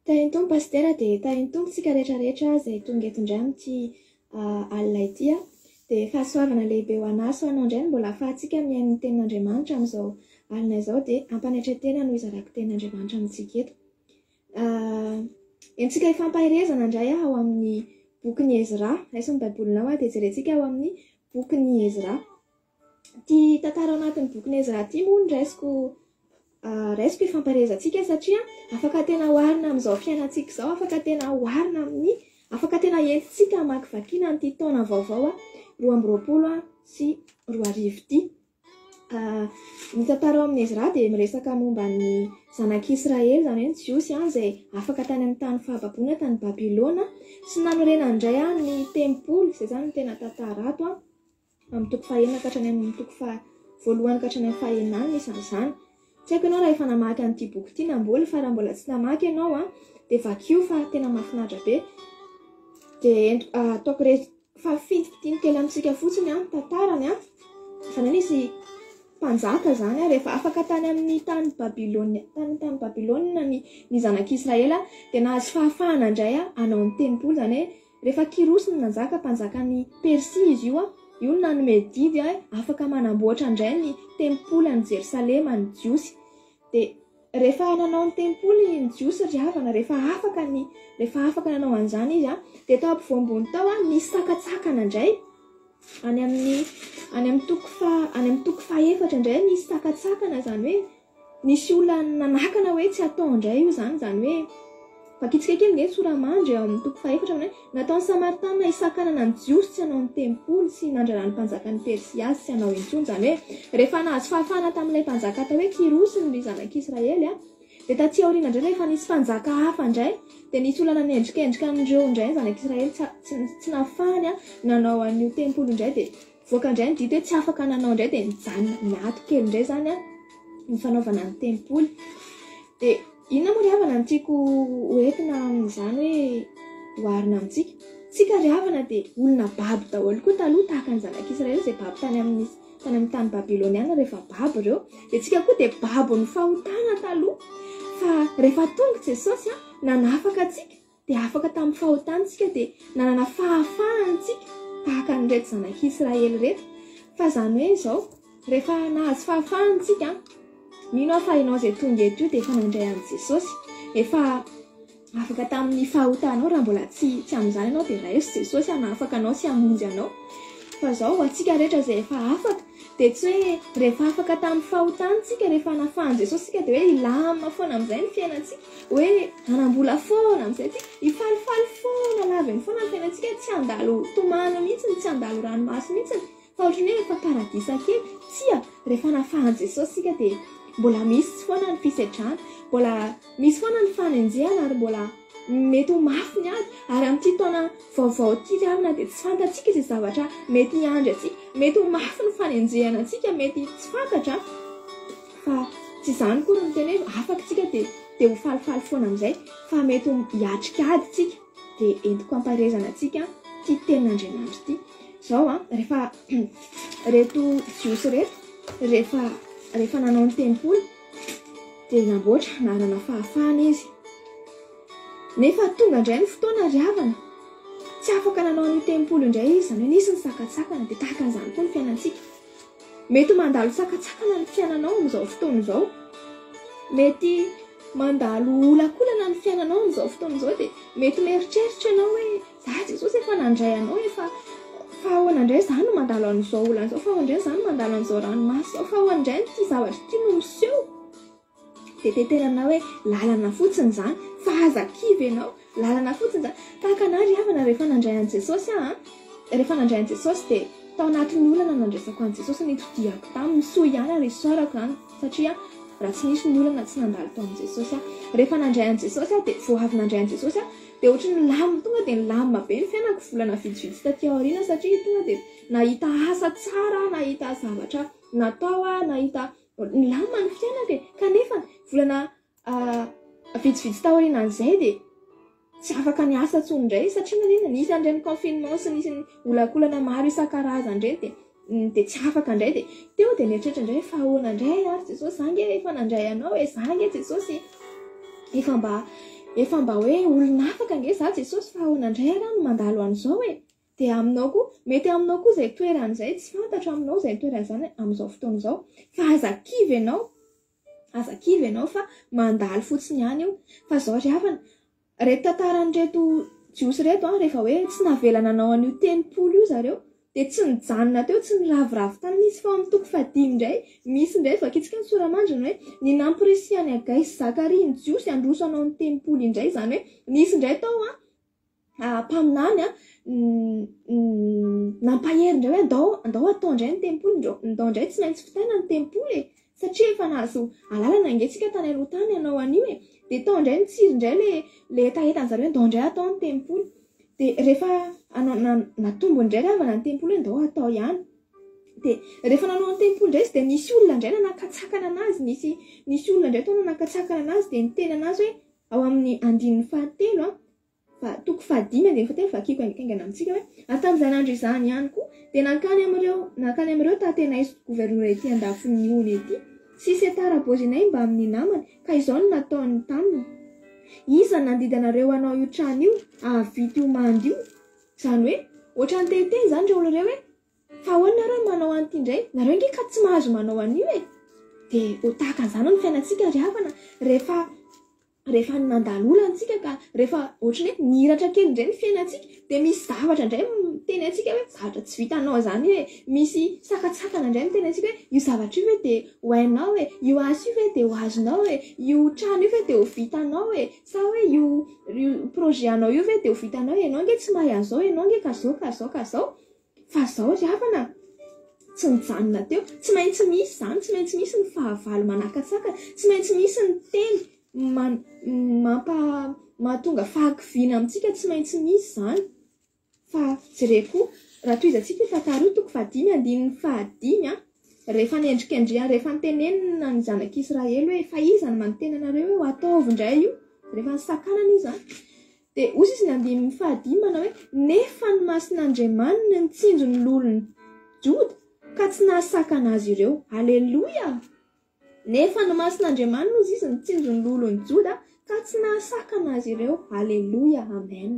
Tany tompo pastera dia tany tompo tsika rehetrarehetra izay tonga eto indray amin'ity alina ity dia fahasoavana lehibe ho anaso anao indray mbola ahafahantsika miaino ny tenin'Andriamanitra amin'izao alina izao dia ampanaitretena no izarako tenin'Andriamanitra amintsika eto. Entsika ifampahirezana indray ao amin'ny boky Ezra, raisin'ny baibolinao dia jerentsika ao amin'ny boky Ezra. Ty tantara anatin'ny boky Ezra ty moa ny raisiko ifampahirezantsika satria afaka tena oharina amin'izao fiainantsika izao, afaka tena oharina amin'ny afaka tena entintsika hamakivakiana an'ity taona vaovao 2020 sy 2020 ty. Ny tantara amin'ny Ezra dia miresaka momba ny zanak'Israely izany hoe ny Jiosy izay afaka tany amin'ny tany fahababoana tany Babilôna sy nanorena indray ny tempoly izay zany tena tantara ato amin'ny toko 1 ka hatrany amin'ny toko 1 ka hatrany amin'ny 9 isan'izany. Tsy haiko ianao raha efa namaky an'ity boky ity na mbola fa raha mbola tsy namaky ianao dia vakio fa tena mahafinaritra be. Dia ataoko fa fitiny kely amintsika fotsiny tantarany fanana izy mpanjaka zany rehefa afaka tany amin'ny tany Babilôna ny zanak'Israely dia nahazo fahafahana indray anao ny tempoly zany hoe rehefa Kirosy ny nanjaka mpanjakan'ny Persia izy io no nanome didy afaka manamboatra indray ny tempoly any Jerosalema ny Jiosy. Dia rehefa nanao ny tempoly ny Jiosy riavana rehefa afaka nanao an'izany izy dia tao ampovoambony tao nisy sakatsakana indray any amin'ny toko 4 indray nisy sakatsakana zany hoe nisy olona nanakana hoe tsy atao indray io zany hoe fakitsika kely nge soramandry ao amin'ny toko 4 nataony Samaritana isakanana ny Jiosy tsy hanao ny tempoly sy nandrarany mpanjakan'ny Persia sy hanao intsony zany hoe rehefa nahazo fahafahana tamin'ilay mpanjaka atao hoe Kirosy ny zanak'Israely dia taty aoriana indray rehefa nisy mpanjaka hafa indray dia nisy olana nendrikendrika amin'ireo indray zanak'Israely tsy nafahany nanao an'io tempoly indray dia voaka indray ny didy hoe tsy afaka nanao indray dia nijanona miato kely indray zany ny fanaovana ny tempoly. Dia inona moa riavana no tiako hoentina amin'izany hoe oharina amintsika. Tsika riavana dia olona babo daholo koa taloha tahaka ny zanak'Israely izay babo tany amin'ny tany Babilôniana rehefa babo ireo dia tsika koa dia babo ny fahotana taloha fa rehefa tonga Jesosy nanafaka antsika dia afaka tamin'ny fahotantsika dia nanana fahafahantsika tahaka ny reto zanak'Israely reto. Fa zany hoe izao rehefa nahazo fahafahantsika mino aho fa ianao izay tonga eto io dia efa nandray an'i Jesosy efa afaka tamin'ny fahotanao raha mbola tsy amin'izany ianao dia raisy Jesosy hanafaka anao sy hamonjy anao. Fa izao atsika rehetra izay efa afaka dia tsy hoe rehefa afaka tamin'ny fahotantsika rehefa nafahan Jesosy sika dia hoe ilamina foana amin'izay ny fiainantsika hoe anambola foana amin'izay tsika ifalifaly foana laviny foana ny fiainantsika tsy handalo tomano mihitsy tsy handalo ranomasy mihitsy fa ohatrany hoe efa paradisa kely tsia rehefa nafahan Jesosy sika dia mbola misy foana ny fisetrana mbola misy foana ny fanenjehana ary mbola mety ho mafy ny ady ary amin'ity taona vaovao ity riavana dia tsy fantatsika izay zavatra mety hiandry atsika mety ho mafy ny fanenjehana atsika mety tsy fantatra fa tsy izany koa ny teny hoe afaka tsika dia ho falifaly foana amin'izay fa mety ho hiatrika ady tsika dia entiko amparezana atsika ty tenin'Andriamanitra ity izao rehefa reto Jiosy reto rehefa nanao ny tempoly dia namboatra nanana fahafahana izy nefa tonga indray ny fotoana riavana tsy afaka nanao ny tempoly indray izy zany hoe nisy ny sakatsakana dia tahaka an'izany koa ny fiainantsika mety mandalo sakatsakana ny fiainanao amin'izao fotoana izao mety mandalo olakolana ny fiainanao amin'izao fotoana izao dia mety mieritreritra ianao hoe za Jesosy efa nandray anao efa fa ahoana indray izany no mandalo an'izao olana izao fa ahoana indray izany mandalo an'izao ranomasy izao fa ahoana indray ty zavatra ty no miseho dia teteranao hoe lalana fotsiny izany fa aza-kivy ianao lalana fotsiny izany tahaka na riavana rehefa nandray an'i Jesosy rehefa nandray an'i Jesosy dia tao anatin'ny olana nandraisako an'i Jesosy nitodiako taminy soa ihany ary isaorako any satria raha tsy nisy ny olana tsy nandalo tao amin'i Jesosy rehefa nandray an'i Jesosy dia vao avy nandray an'i Jesosy dia ohatry ny lamina tonga dia lamina be ny fiainako volana vitsivitsy taty aoriana satria tonga dia nahita asa tsara nahita zavatra natao nahita ny lamina ny fiainako kanefa volana vitsivitsy taorianan'izay dia tsy afaka ny asa tsony indray satria nanena nisy andray ny confinement sy nisy ny olakolana maro isan-karazany indray dia tsy afaka indray dia teo dia nieritreritra indray fa ahoana indray ary Jesosy zange efa nandray anao zange Jesosy efa mba hoe olona afaka nge za Jesosy fa ahoana indray ary no mandalo an'izao dia aminao koa mety aminao koa izay toeran'izay tsy fantatra aminao izay toeran'izany amin'izao fotoan'izao fa azakivy ianao fa mandalo fotsiny ihany io fa zao ry havana reto tantaran'ireto jiosy reto rehefa hoe tsy navelana anao an'io tenimpolo io zareo dia tsy nijanona teo tsy niravoravo tany misy fa amin'ny toko 5 indray misy indray vakitsika ny soramandrina hoe ny nampirisiany Agaisy Zakaria ny jiosy androso anao ny tenimpolo indray zany hoe nisy indray tao mpaminany nampahery indray hoe andao atao indray ny tenimpolo ndao indray tsy maintsy fitaina ny tenimpolo satria efa nahazo alalana ingentsika tany aloha tany ianao an'io dia tao indray nitsiry indray le etaetan'zareo hoe ndao indray atao ny tenimpolo dia rehefa natombo indray ravana ny tenimpolo hoe ndao atao ihany dia rehefa nanao ny tenimpolo indray izy dia nisy olona indray nanakatsakana anazy nisy olona indray tao nanakatsakana anazy dia niteny anazy hoe ao amin'ny 9 fa toko 5 vakiko aingana amintsika hoe atamin'izany andro izany ihany koa dia nakany amireo tatenay gouvernoura ety andafon'ny ony ety sy setara-bozinay mba amin'ny namany ka izao no nataony taminy iza nandidanareo anao io trano io avity io mandy io zany hoe ohatran'ny teteny zany reo oloreo hoe fa ahoana nareo manao an'ity indray nareo nge ka tsy mahazo manao an'io dia ho tahaka an'izany ny fiainantsika ry havana rehefa nandalo olantsika ka rehefa ohatrany hoe niratra kely indray ny fiainantsika dia misy zavatra indray miteny antsika hoe zavatra tsy vitanao zany hoe misy sakatsakana indray miteny antsika hoe io zavatra io ve dia ho hainao io asa io ve dia ho azonao io trano io ve dia ho vitanao sa hoe io projet anao io ve dia ho vitanao ianao nge tsy mahay an'izao ianao nge ka zao fa zao ry havana tsy nijanona teo tsy maintsy misy zany tsy maintsy misy ny fahavalo manakatsakana tsy maintsy misy ny teny mahatonga fahakiviana amintsika tsy maintsy misy zany fa jereko raha toy izantsika tantara toko 5:5 rehefa nendrikendriana rehefa nitenenina ny zanak'Israely hoe fa iza ny manoteny anareo hoe ho ataovy indray io rehefa nisakanana izy zany dia ozy izy ny 5 manao hoe nefa ny masin'Andriamanina nitsinjo ny lolony Joda ka tsy nahasakana azy ireo aleloia nefa ny masin'Andriamanina ozy izy nitsinjo ny lolony Joda ka tsy nahasakana azy ireo aleloia amen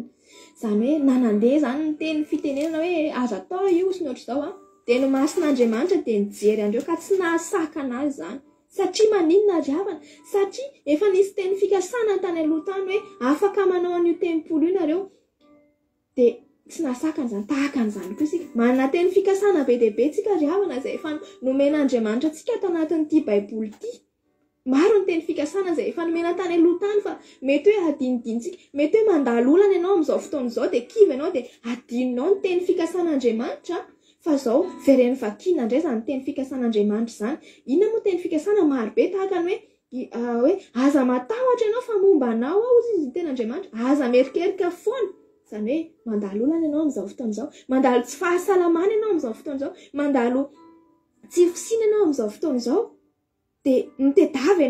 zany hoe nanandeha zany ny teny fitenenana hoe azo atao io sy ny ohatr'izao dia ny masin'Andriamanitra dia nijery andreo ka tsy nahasakana azy zany satria maninona ry havana satria efa nisy teny fikasana tany aloha tany hoe afaka manao an'io tenimpolo io nareo dia tsy nahasakana zany tahaka an'izany koa isika manana teny fikasana be dia be tsika ry havana izay efa nomen'Andriamanitra tsika tao anatin'ity baiboly ity maro ny teny fikasana izay efa nomena tany aloha tany fa mety hoe adinodinitsika mety hoe mandalo olana ianao amin'izao fotoan'izao dia kivy ianao dia adininao ny teny fikasan'Andriamanitra fa zao veren'ny vakina indray zany teny fikasan'Andriamanitra zany inona moa teny fikasana maro be tahaka ny hoe aza matahotra ianao fa momba anao ozy izy ten'Andriamanitra aza merikerika foana zany hoe mandalo olana ianao amin'izao fotoan'izao mandalo tsy fahasalamana ianao amin'izao fotoan'izao mandalo tsy fisina ianao amin'izao fotoan'izao dia mitedavy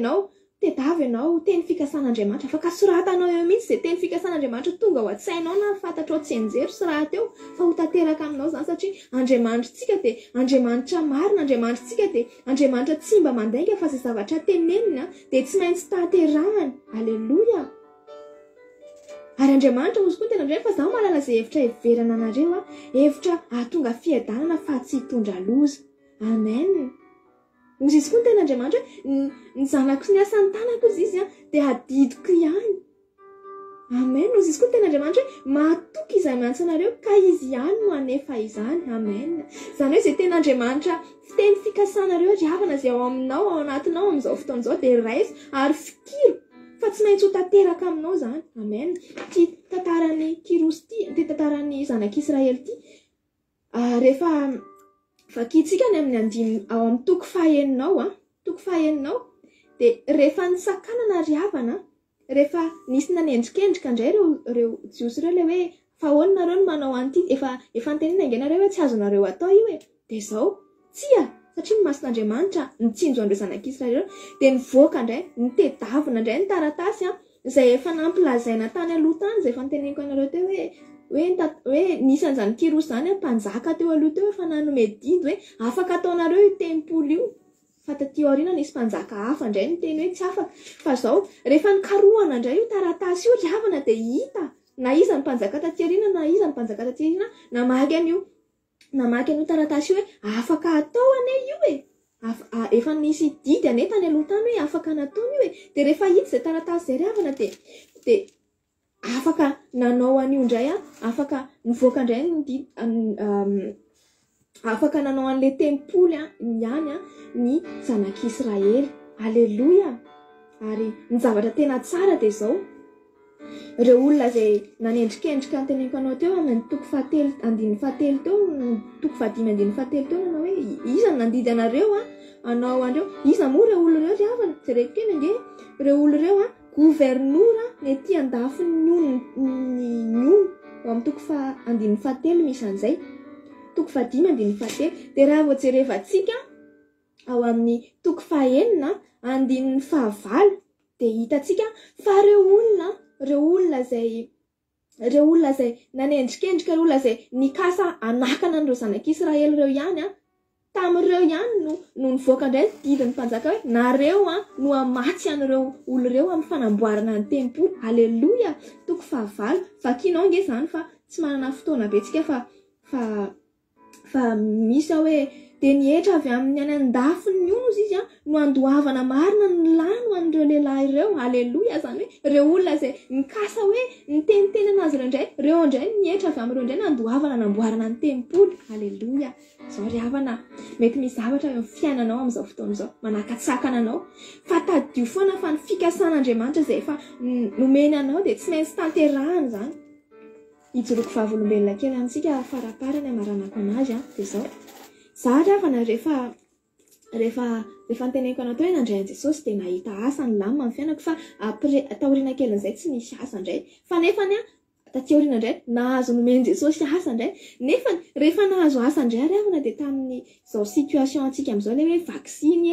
ianao teny fikasan'Andriamanitra afaka soratanao eo mihitsy izay teny fikasan'Andriamanitra tonga ho an-tsainao na fantatrao tsy enjero sy raha teo fa ho tanteraka aminao zany satria Andriamanitritsika dia Andriamanitra marina Andriamantritsika dia Andriamanitra tsy mba mandainga fa izay zavatra tenenina dia tsy maintsy tanterahany aleloia ary Andriamanitra ozy koa tena indray fa zaho malala izay hevitra hiverana anareo hevitra ahatonga fiadanana fa tsy hitondra loza amen ozy izy koa ny tena Andriamanitra ny zanako sy ny asan'ny tanako izy izy dia adidiko ihany amen ozy izy koa ny tena Andriamanitra hoe mahatoky izay miantso anareo ka izy ihany no hanefa izany amen zany hoe izay tena Andriamanitra fiteny fikasanareo ry havana izay ao aminao ao anatinao amin'izao fotoan'izao dia raisy ary fikiro fa tsy maintsy ho tanteraka aminao zany amen ty tantaran'ny kirosy ty tantaran'ny zanak'Israely ty rehefa vakitsika ny amin'ny andimy ao amin'ny toko fahaeninao a toko fahaeninao dia rehefa nisakanana ry havana rehefa nisy nanendrikendrika indray reo jiosy ireo le hoe fa ahoana nareo no manao an'ity efa nitenena ingenareo hoe tsy azonareo atao io e dia izao tsia satria ny masin'Andriamanitra nitsinjo an'ireo zanak'Israely ireo dia nivoaka indray nitedavina indray ny taratasy a izay efa nampilazaina tany aloha tany izay efa niteneniko anareo teo hoe nisy an'izany Kirosy zany mpanjaka teo aloha teo efa nanome didy hoe afaka ataonareo io tempoly io fa taty aoriana nisy mpanjaka hafa indray niteny hoe tsy afaka fa izao rehefa nikarohana indray io taratasy io ry havana dia hita na iza ny mpanjaka taty aoriana na iza ny mpanjaka taty aoriana namaky an'io taratasy io hoe afaka atao ane io e efa nisy didy ane tany aloha tany hoe afaka nataony io e dia rehefa hita izay taratasy izay ry havana dia afaka nanao an'io indray afaka nivoaka indray afaka nanao an'ilay tempoly ihany ny zanak'Israely. Aleloia. Ary ny zavatra tena tsara dia izao ireo olona izay nanendrikendrika niteneniko anao teo amin'ny toko 7 teo toko 5 teo nanao hoe iza nandidy anareo anao an'ireo iza moa ireo olona ireo ry havana jereko kely nge ireo olona ireo gouvernoura nety andafiny nyony ao amin'ny toko 7 misy an'izay toko 5 dia raha vao jerevantsika ao amin'ny toko 9 andininy 9 dia hitantsika fa ireo olona izay nanendrikendrika ireo olona izay nikasa anakana an'ireo zanak'Israely ireo ihany tamin'ireo ihany no nivoaka indray didiny mpanjaka hoe nareo no amatsy an'ireo olona ireo amin'ny fanamboarana ny tempoly. Aleloia. Toko 9 vakinao nge izany fa tsy manana fotoana be tsika fa misy hoe dia nihetra avy amin'ny any andafiny ny ono izy no andohavana marina ny lano an'ireo lehilahy ireo. Aleloia. Zany hoe ireo olona izay mikasa hoe niteniteny anazy ireo indray nihetra avy amin'ireo indray nandohavana namboarana ny tempoly. Aleloia. Zao ry havana mety misy zavatra eo amin'ny fiainanao amin'izao fotoana izao manakatsakana anao fa tadio foana fa ny fikasan'Andriamanitra izay efa nomeny anao dia tsy maintsy tanterahana zany. Ijoroako vavolombelona kely amintsika faraparany amaranako anazy dia izao za ry havana rehefa niteneniko anao teo hoe nandray an'i Jesosy dia nahita asa ny lamina amin'ny fiainako fa taoriana kely an'izay tsy nisy asa indray fa nefany taty aoriana indray nahazo nomeny Jesosy asa indray nefa rehefa nahazo asa indray ry havana dia tamin'izao situation antsika amin'izao le hoe vaksiny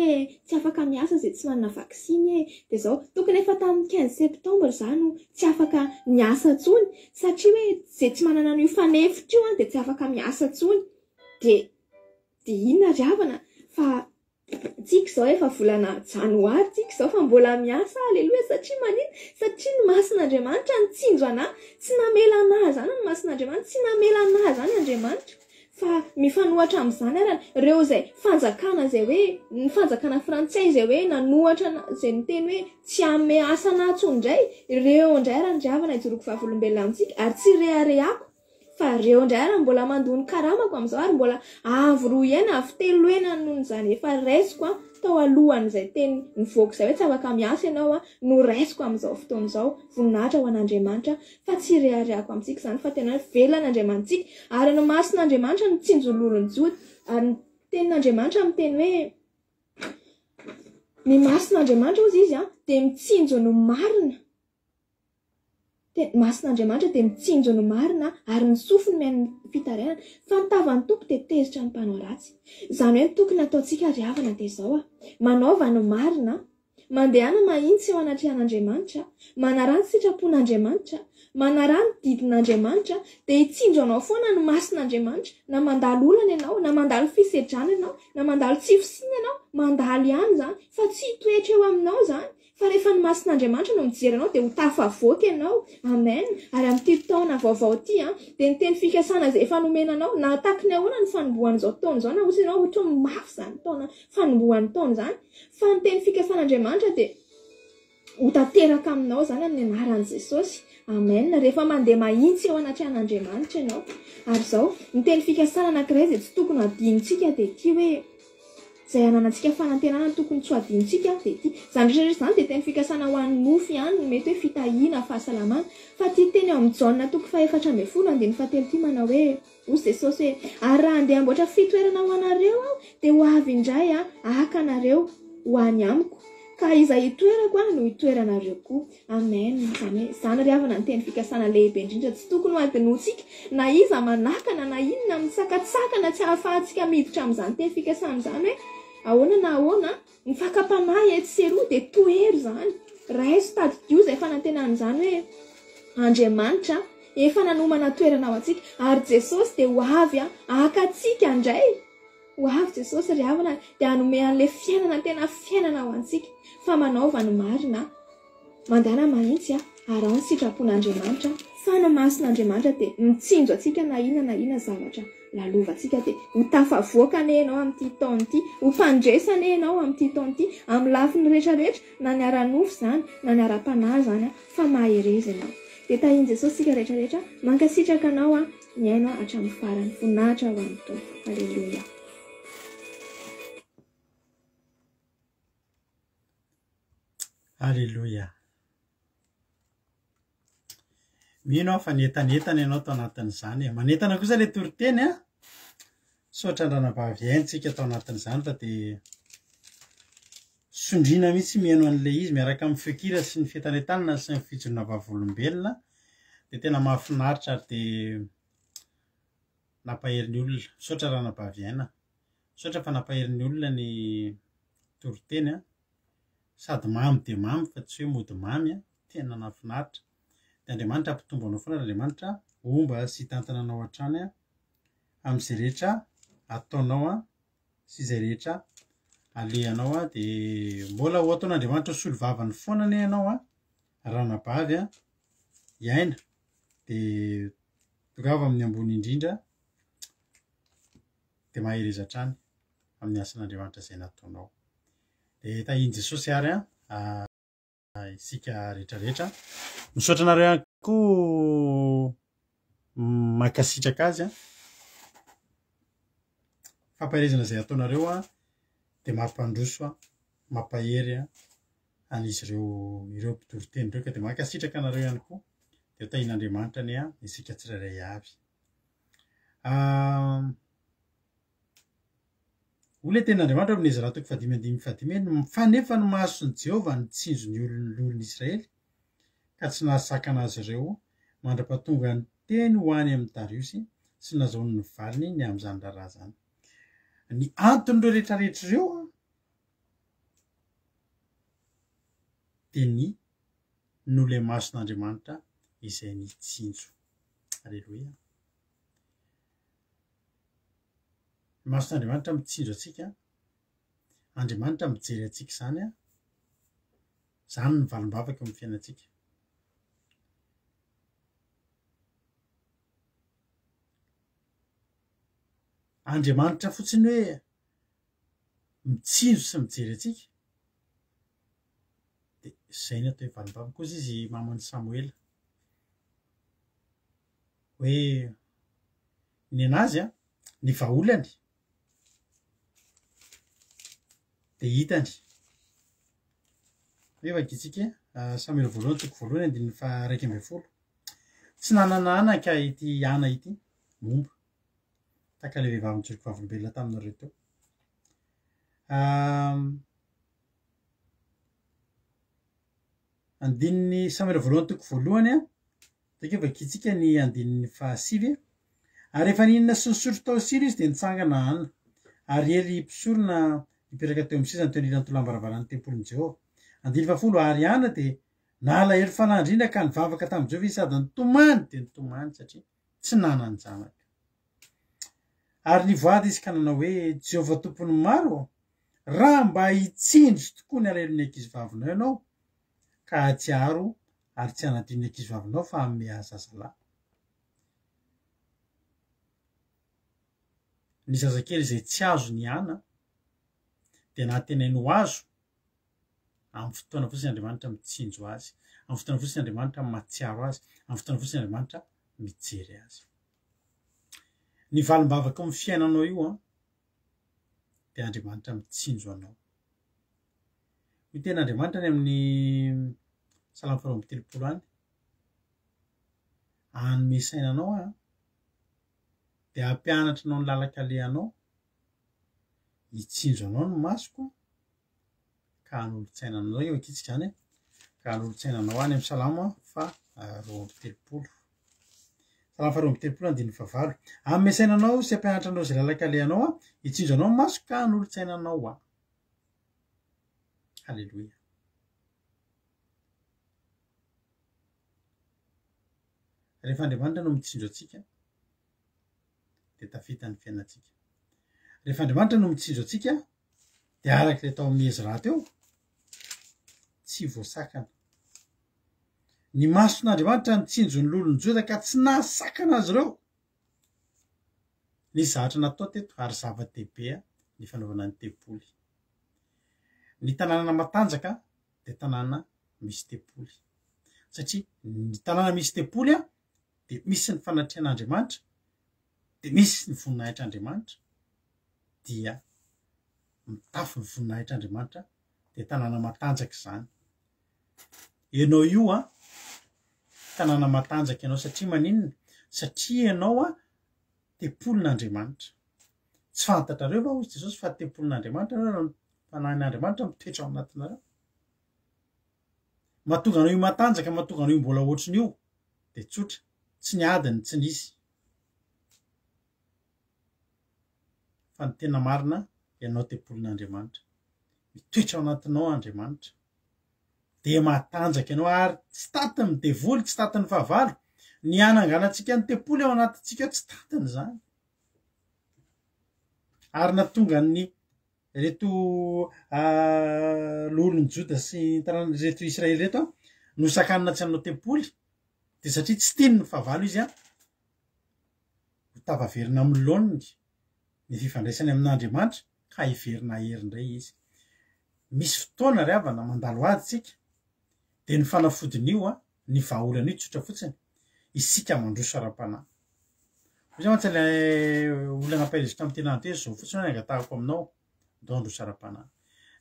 tsy afaka miasa izay tsy manana vaksiny dia izao tokony efa tamin'ny 15 septembre za no tsy afaka miasa tsony satria hoe izay tsy manana an'io fanefitra io dia tsy afaka miasa tsony dia inona ry havana fa tsika izao efa volana janoary tsika izao fa mbola miasa. Aleloia. Satria ny masin'Andriamanitra nitsinjo anahy tsy namela anahy zany ny masin'Andriamanitra tsy namela anahy zany Andriamanitra fa mifanohatra amin'izany arany ireo izay fanjakana izay hoe ny fanjakana frantsay izay hoe nanohatra izay niteny hoe tsy ame asa anahy tsony indray ireo indray arany ry havana ijoroako vavolombelona amintsika ary tsy rehareako fa ireo indray arany mbola mandony karamako amin'izao ary mbola avy 2 hena avy 3 hena noho izany efa raisiko tao alohan'izay teny nivoaka izay hoe tsy afaka miasa ianao no raisiko amin'izao fotoana izao voninahitra ho an'Andriamanitra fa tsy rehareako amintsika izany fa tena velan'Andriamanitsika ary ny masin'Andriamanitra no tsinjololony jody ary ny tenin'Andriamanitra miteny hoe ny masin'Andriamanitra ozy izy dia mitsinjo no marina masin'Andriamanitra dia mitsinjo no marina ary ny sofiny mihaino fitarainana fa ny tavan'ny tompo dia tezitra ny mpanao ratsy. Izany hoe tokony ataontsika ry havana dia izao manaova no marina mandehana mahitsy eo anatrehan'Andriamanitra manarany sitrapon'Andriamanitra manarany didin'Andriamanitra dia hitsinjo anao foana ny masin'Andriamanitra na mandalo olana ianao na mandalo fisedrana ianao na mandalo tsifosiny ianao mandalo ihany zany fa tsy hitoetra eo aminao zany fa rehefa ny masin'Andriamanitra no mijery anao dia ho tafavoaka ianao. Amen. Ary amin'ity taona vaovao ity dia ny teny fikasana izay efa nomenanao na takiny ahoana ny fanombohan'izao taona izao na hozy ianao ohatra ny mafy zany taona fanombohan'ny taona zany fa ny teny fikasan'Andriamanitra dia ho tanteraka aminao zany amin'ny anaran'i Jesosy. Amen. Rehefa mandeha mahitsy eo anatrehan'Andriamanitra ianao ary izao ny teny fikasana anankiray izay tsy tokony hadinontsika dia ity hoe izay ananantsika fanantenana tokony tsy adinontsika dia ty zany rehetrarehetra zany dia teny fikasana ho an'ny mofo ihany no mety hoe fitahiana fahasalamana fa ty teny eo amin'ny jaona toko fa 4:7 ty manao hoe osy jesosy hoe ary raha andeha amboatra fitoerana ho anareo aho dia ho avy indray ahaka anareo ho any amiko ka izay hitoerako no hitoeranareo koa. Amen. Zany ry havana ny teny fikasana lehibe indrindra tsy tokony ho adinoantsika na iza manakana na inona misakatsakana tsy hahafahantsika miditra amin'izany teny fikasana izany hoe ahoana na ahoana ny fakapanahy etsy seroa dia toery zany raiso tadidio izay fanantenan'izany hoe Andriamanitra efa nanomana toerana ao antsika ary Jesosy dia ho avy ahaka antsika indray. Ho avy Jesosy ry havana dia hanome an'ilay fiainana tena fiainana ao antsika fa manaova ny marina mandana mahitsy ary ao ny sitrapon'Andriamanitra fa ny mason'Andriamanitra dia mitsinjo antsika na inona zavatra lalovantsika dia ho tafavoaka ne ianao amin'ity taona ity ho mpandresana ianao amin'ity taona ity amin'ny lafiny rehetrarehetra na ny ara-nofo izany na ny ara-panahy izany fa mahereza ianao dia tahiany Jesosy sika rehetrarehetra mankasitraka anao ny ainao hatramin'ny farany voninahitra ho an'ny taona. Haleluia. Alleluia. Mino aho fa nentanentana ianao tao anatin'izany manentana kosa ilay toriteny sotra andranavavy aintsika tao anatin'izany fa dia sondriana mihitsy mihaino an'ilay izy miaraka amin'ny fekira sy ny fitanentanana sy ny fijorona vavolombelona dia tena mahafinaritra ary dia nampahery ny olona sotra ranavavy aina sotra fa nampahery ny olona ny toriteny sady mamy dia mamy fa tsy hoe mody mamy tena nafinaritra dia Andriamanitra ampitombo anao foana Andriamanitra omba sy tantana anao hatrany amin'izay rehetra ataonao sy izay rehetra alehanao dia mbola ho ataon'Andriamanitra solo vavany foana ne ianao ranabavy iaina dia tongava amin'ny ambony indrindra dia mahery hatrany amin'ny asan'Andriamanitra izay nataonao. Dia tahiany Jesosy ary isika rehetrarehetra misaotra anareo ihany koa mankasitraka azy fampaherezana izay ataonareo dia mampandroso mampahery an'izy ireo mpitoriteny ireo ka dia mankasitraka anareo ihany koa dia tahian'Andriamanitra ny isika tsirairay avy. Olona ten'Andriamanitra amin'ny Ezra 5:5 fa nefa ny mason'i Jehovah nitsinjo ny olon'olon'i Israely ka tsy nahasakana azy ireo mandra-pahatonga ny teny ho any amin'ny Dariosy sy nazahoany ny valiny ny amin'izany raharaha zany. Ny anton'ireo rehetrarehetra ireo dia ny nolay mason'Andriamanitra izay nitsinjo. Alleluia. Mason'Andriamanitra mitsinjo atsika Andriamanitra mijery atsika izany izany ny valim-bavaka amin'ny fiainantsika. Andriamanitra fotsiny hoe mitsinjo sy mijery atsika dia izay ny atao hoe valim-bavaka. Kosa izy mamoan'i Samuela hoe ny anazy ny vahaolany dia hitany hoe vakitsika Samuela 1:1 tsy nanana anaka ity ana ity momba taka ilay vehivavy nijoroka vavolombelona taminareo teo. Andininy Samuela 1:1 takeo vakitsika ny andininy 9 ary efa ninona sy nisotro tao sira izy dia nitsangana anna ary ery mpisorona mipetraka teo amin'ny sisany teo anilany tolambaravarany tempolin'i Jehovah. Andiny 10 ary ana dia nalahelo fanandrina ka nivavaka tamin'i Jehovah izy sady nitomany dia nitomany satria tsy nanany zanaka. Ary nivoady izy ka nanao hoe Jehovah tompony maro raha mba hitsinjo tokoa ny alelon'ny ankizivavinao ianao ka hatsiaro ary tsy hanadino ny ankizivavinao fa hanome zazalahy. Ny zazakely izay tsy azo ny ana dia nahatenainy ho azo amin'ny fotoana fotsiny Andriamanitra mitsinjo azy, amin'ny fotoana fotsiny Andriamanitra matsiaro azy, amin'ny fotoana fotsiny Andriamanitra mijery azy. Ny valim-bavaka amin'ny fiainanao io dia Andriamanitra mitsinjo anao. Ny ten'Andriamanitra ny amin'ny Salamo 130 any, hanome saina anao a, dia hampianatra anao ny lalakalehanao, hitsinjo anao ny masoko, ka hanolontsaina anao eo akitsika zany, ka hanolontsaina anao any amin'ny Salamo 130. Salamo 130:9. Hanome saina anao sy hampianatra anao izay lalakalehanao a, hitsinjo anao ny masoko ka hanolontsaina anao a. Halleluia. Rehefa Andriamanitra no mitsinjo atsika dia tafita ny fiainantsika. Rehefa Andriamanitra no mitsinjo atsika dia arak'ilay tao amin'ny Ezra teo, tsy voasakana. Ny mason'Andriamanitra mitsinjo ny lolon'ny Joda ka tsy nahasakana azy ireo. Nisy zavatra natao teto ary zava-dehibe ny fanaovana ny tempoly. Ny tanàna matanjaka dia tanàna misy tempoly. Satria ny tanàna misy tempoly a dia misy ny fanatrian'Andriamanitra, dia misy ny voninahitr'Andriamanitra, dia mitafy ny voninahitr'Andriamanitra, dia tanàna matanjaka izany. Ianao io a tanàna matanjaka ianao satria maninona? Satria ianao a tempolin'Andriamanitra. Tsy fantatrareo va hozy Jesosy fa tempolin'Andriamanitra ianao, fanahin'Andriamanitra mitoetra ao anatinareo. Mahatonga anao io matanjaka, mahatonga anao io mbola ohatrin'io dia tsotra, tsy ny adiny tsy nisy. Fa ny tena marina ianao tempolin'Andriamanitra, mitoetra ao anatinao Andriamanitra, dia matanjaka ianao ary tsy tatiny ny devoly, tsy tatiny ny fahavalo. Ny hananganantsika ny tempoly ao anatintsika tsy tatiny izany. Ary nahatonga ny reto lolon'ny Joda sy reto Israely reto no sakanina tsy hanao tempoly, dia satria tsy tiany ny fahavalo izy a, ho tavaverina amin'ny laoniny ny fifandraisany amin'Andriamanitra ka hiverina hery indray izy. Misy fotoana ry havana mandalo ady tsika, dia ny fanafodin'io a, ny vahaolana io tsotra fotsiny, isika mandroso ara-panahy. Misy mantsy ilay olana ampahirizy tamin'ny tena antesy zao fotsiny hoe angatahako aminao, ndao handroso ara-panahy.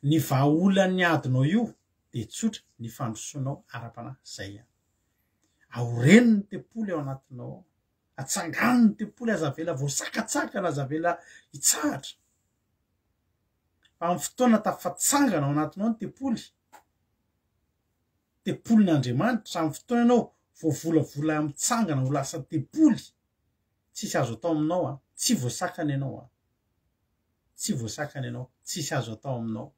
Ny vahaolan'ny adinao io dia tsotra, ny fandrosoanao ara-panahy zay a. Aoreny ny tempoly ao anatinao, atsangany ny tempoly, azavela voasakatsakana, azavela hitsahatra. Fa amin'ny fotoana tafatsangana ao anatinao ny tempoly, tempolin'Andriamanitra, amin'ny fotoana ianao voavolavola mitsangana ho lasa tempoly, tsisy azo atao aminao a, tsy voasakana ianao a, tsy voasakana ianao, tsisy azo atao aminao.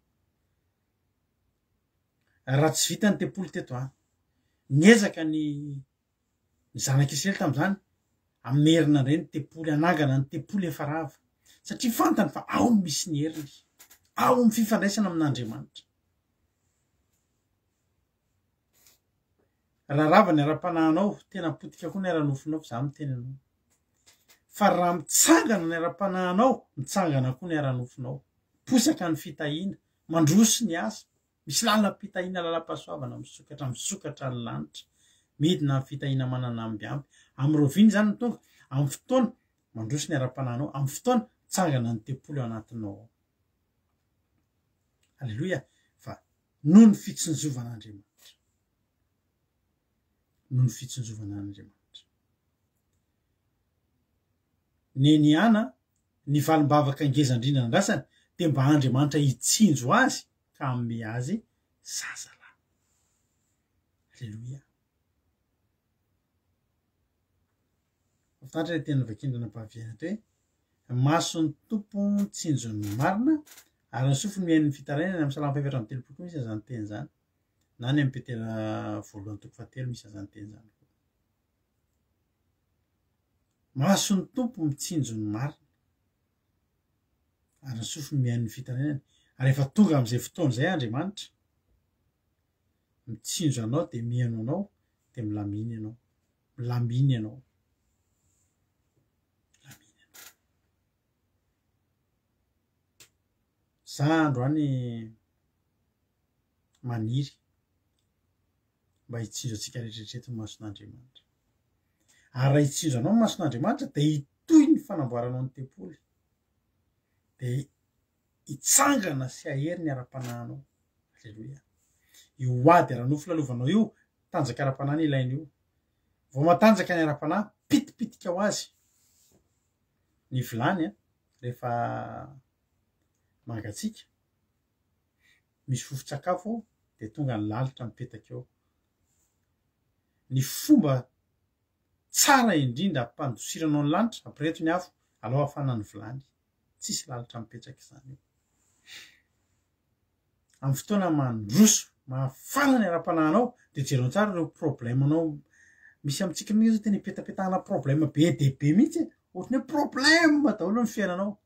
Raha tsy vita ny tempoly teto a, niezaka ny zanak'Israely tamin'izany amerina indray ny tempoly, anangana ny tempoly efa rava, satria fantany fa ao no misy ny heriny, ao amin'ny fifandraisana amin'Andriamanitra. Raha rava ny ara-panahinao, tena potika koa ny ara-nofinao, fa za miteny anao. Fa raha mitsangana ny ara-panahinao, mitsangana koa ny ara-nofinao. Posaka ny fitahiana, mandroso ny asa, misy lalam-pitahiana, lalam-pahasoavana misokatra ny lanitra, midina ny fitahiana manana ambiampy. Amin'ny roviny zany tonga, amin'ny fotoana mandroso ny ara-panahinao, amin'ny fotoana mitsangana ny tempoly ao anatinao. Halleluia. Fa noho ny fitsinjovan'Andriamanitra, noho ny fitsinjovan'Andriamanitra. Neniana ny valim-bavaka ngezandrindra andrasany dia mba Andriamanitra hitsinjo azy ka hanome azy zazalahy. Halleluia. Fantatra ilay teny vakindrana mpahavianatra hoe mason'ny tompo mitsinjo ny marina ary ny sofiny mihaino ny fitarainana. Amin'ny Salamo 5:3 misy azany teny zany, na ny amin'ny Petera 2:7 misy azany teny zany. Mason'ny tompo mitsinjo ny marina ary ny sofiny mihaino ny fitarainana. Ary rehefa tonga amin'izay fotoana izay Andriamanitra mitsinjo anao dia mihaino anao dia milamina ianao, milamina ianao. Za androany maniry mba hitsinjo antsika rehetrarehetra ny mason'Andriamanitra. Ary raha hitsinjo anao ny mason'Andriamanitra dia hitohy ny fanamboaranao ny tempoly, dia hitsangana sy ahery ny ara-panahinao. Alleloia. Io ady raha no filalovanao io tanjaka ara-panahy ilaina io. Vao matanjaka ny ara-panahy, pitipitika ho azy. Ny vilany rehefa mangatsika, misy fofon-tsakafo dia tonga ny lalitra mipetaka eo. Ny fomba tsara indrindra hampandosiranao ny lanitra, hampireto ny afo, alao hafana ny vilany. Tsisy lalitra mipetraka izany eo. Amin'ny fotoana mandroso, mafana ny ara-panahinao, dia jerenao tsara ireo problemanao. Misy amintsika min'io zao tena ipetapetahana problème be dia be mihitsy. Ohatry hoe problème daholo ny fiainanao.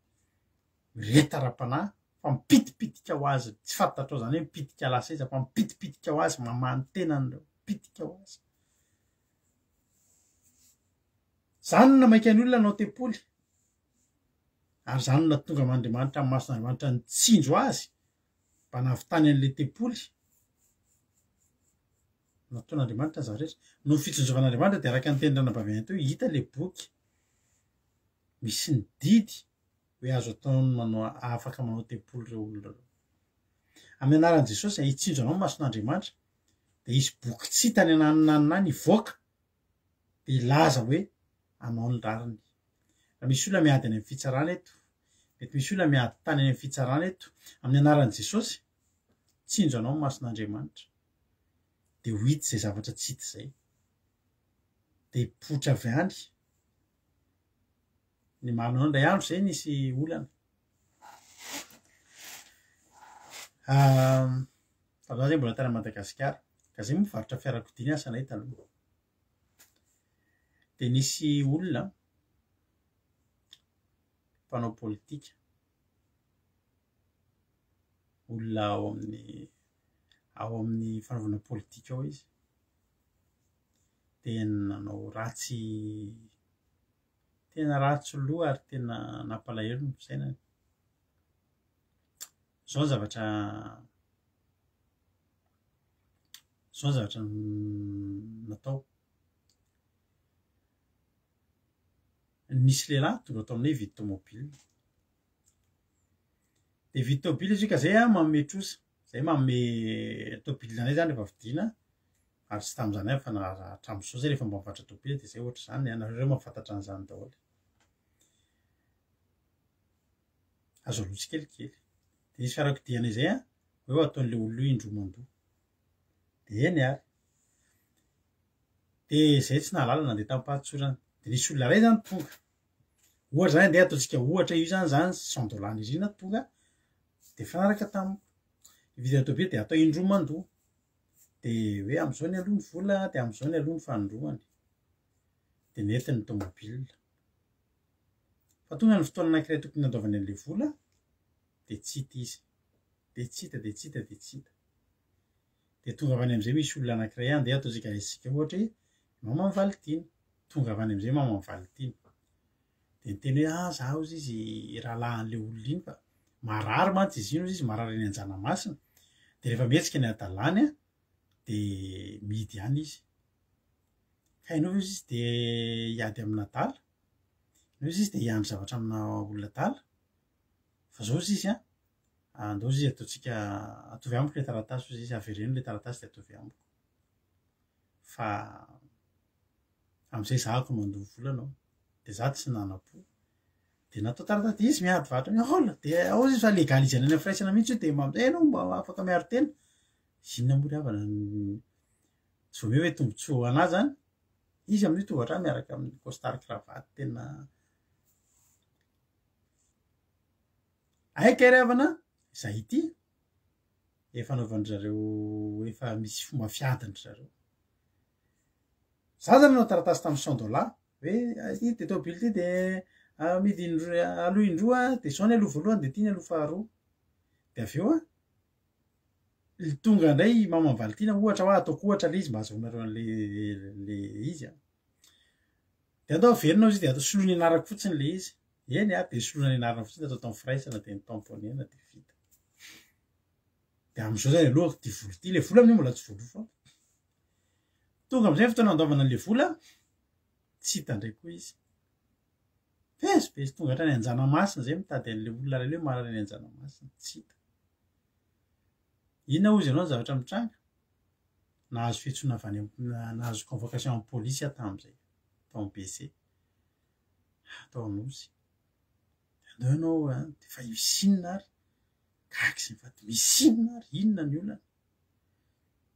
Mireta ara-panahy, fa mipitipitika ho azy. Tsy fantatrao zany hoe mipitika lasa izy, fa mipitipitika ho azy, mamany tenany reo, mipitika ho azy. Zany no namaika ny olona anao tempoly. Ary zany no tonga Andriamanitra amin'ny mason'Andriamanitra nitsinjo azy mba nahavitany an'ilay tempoly. Nataon'Andriamanitra ny zavatra rehetra. No fitsinjovan'Andriamanitra dia araka ny teny Baveny teo hita ilay boky. Misy ny didy hoe azo atao manao afaka manao tempoly ireo olona ireo. Amin'ny anaran'i Jesosy hitsinjo anao mason'Andriamanitra dia hisy boky tsy hitany ananina hivoaka dia ilaza hoe anao ny rariny. Raha misy olona miady any amin'ny fitsarana eto, mety misy olona miady tany any amin'ny fitsarana eto, amin'ny anaran'i Jesosy tsinjo anao mason'Andriamanitra dia ho hita izay zavatra tsy hita izay, dia hipoitra avy any. Ny manao indray andro izay nisy olana tamin'izao zay mbola tany Madagasikara, ka izay moa mivarotra fiarakodia ny asanay taloha. Dia nisy olona mpanao politika, olona ao amin'ny fanaovana politika ao izy, dia nanao ratsy, tena ratsy loha ary tena nampalahelo ny fisainany. Zao zavatra natao. Nisy lehilahy tonga ato aminay hividy tomobile. Dia vidy tomobile izy ka zay manome trosa. Zay manome tomobile anay zany rehefa vidiana, ary tsy tamin'izany fa hatramin'izao zay rehefa mba mivatra tomobile dia zay ohatra izany. Ianareo mahafantatra an'izany daholo. Azo alotsy kelikely. Dia nisy fiarakodia anay zay hoe ataon'ilay olona indroa-mandoa. Dia eny ary. Dia izay tsy nahalala nandeha tamin'ny mpahatsorana. Dia nisy olona iray zany tonga. Ohatra zany andeha ataontsika ohatra io zany $100 izy ina tonga. Dia fanaraka tamiko. Hividy tomobile dia atao indroa-mandoa. Dia hoe amin'izao ny aloha ny vola, dia amin'izao ny aloha ny fanondroany. Dia nety ny tomobile. Fa tonga ny fotoana anankiray tokony handaovany an'ilay vola, dia tsy hita izy. Dia tsy hita. Dia tonga avy any amin'izay misy olona anankiray andeha ataontsika resika ohatra hoe mama Valentine. Tonga avy any amin'izay mama Valentine. Dia niteny hoe zaho izy rahalahan'ilay olona iny fa marary mantsy izy ino izy marary eny an-janamasina. Dia rehefa mihetsika ny adalany dia mihidy ihany izy. Ka inao izy dia hiady amina dala. Inao izy dia hiandry zavatra amina olona dala. Fa zao izy andao izy ataontsika atovy amiko ilay taratasy izy avereno ilay taratasy dia atovy amiko. Fa amin'izay zahako mandoha volanao. Dia za tsy nanapo. Dia natao taratasy izy miady vatra hola. Dia ao izy fa legalizana any firaisana mihitsy dia mamizay ianao mba afaka miaro tena. Inona moa ry havana tsy hoe tombontsoa anazy zany. Izy amin'io tovatra miaraka amin'ny costard cravatte tena aika ry havana izay ity efa naovan'izareo efa misy fomba fiadin'izareo. Za zany nanao taratasy tamin'ny $100 hoe ity dia tomobile ity dia amidy aloha indroa dia izao ny aloha voalohany dia ity ny aloha faharoa. Dia avy eo tonga indray mama Valentine ohatra hoe ataoko ohatra ilay izy mba azahoanareo an'ilay izy. Dia andao averinao izy dia atao soloina ianarako fotsiny ilay izy. Eny dia soloina ianarana fotsiny atao tamin'ny firaisana dia ny tamponena dia vita. Dia amin'izao zany alohako ity vola ity. Ilay vola amin'io mbola tsy voalofo. Tonga amin'izay fotoana andaovana an'ilay vola tsy hita indray koa izy. Vezivezy tonga hatrany Anjanamasina zay mitady an'le olona reny hoe marary any Anjanamasina tsy hita. Inona ozy ianao ny zavatra mitranga? Nahazo fiantsoana avy any nahazo convocation amin'ny polisy aho tamin'izay tao amin'ny BC. Atao anosy. Andao ianao dia fa misinina ary. Kakisy fa misinina ary. Inona ny olana?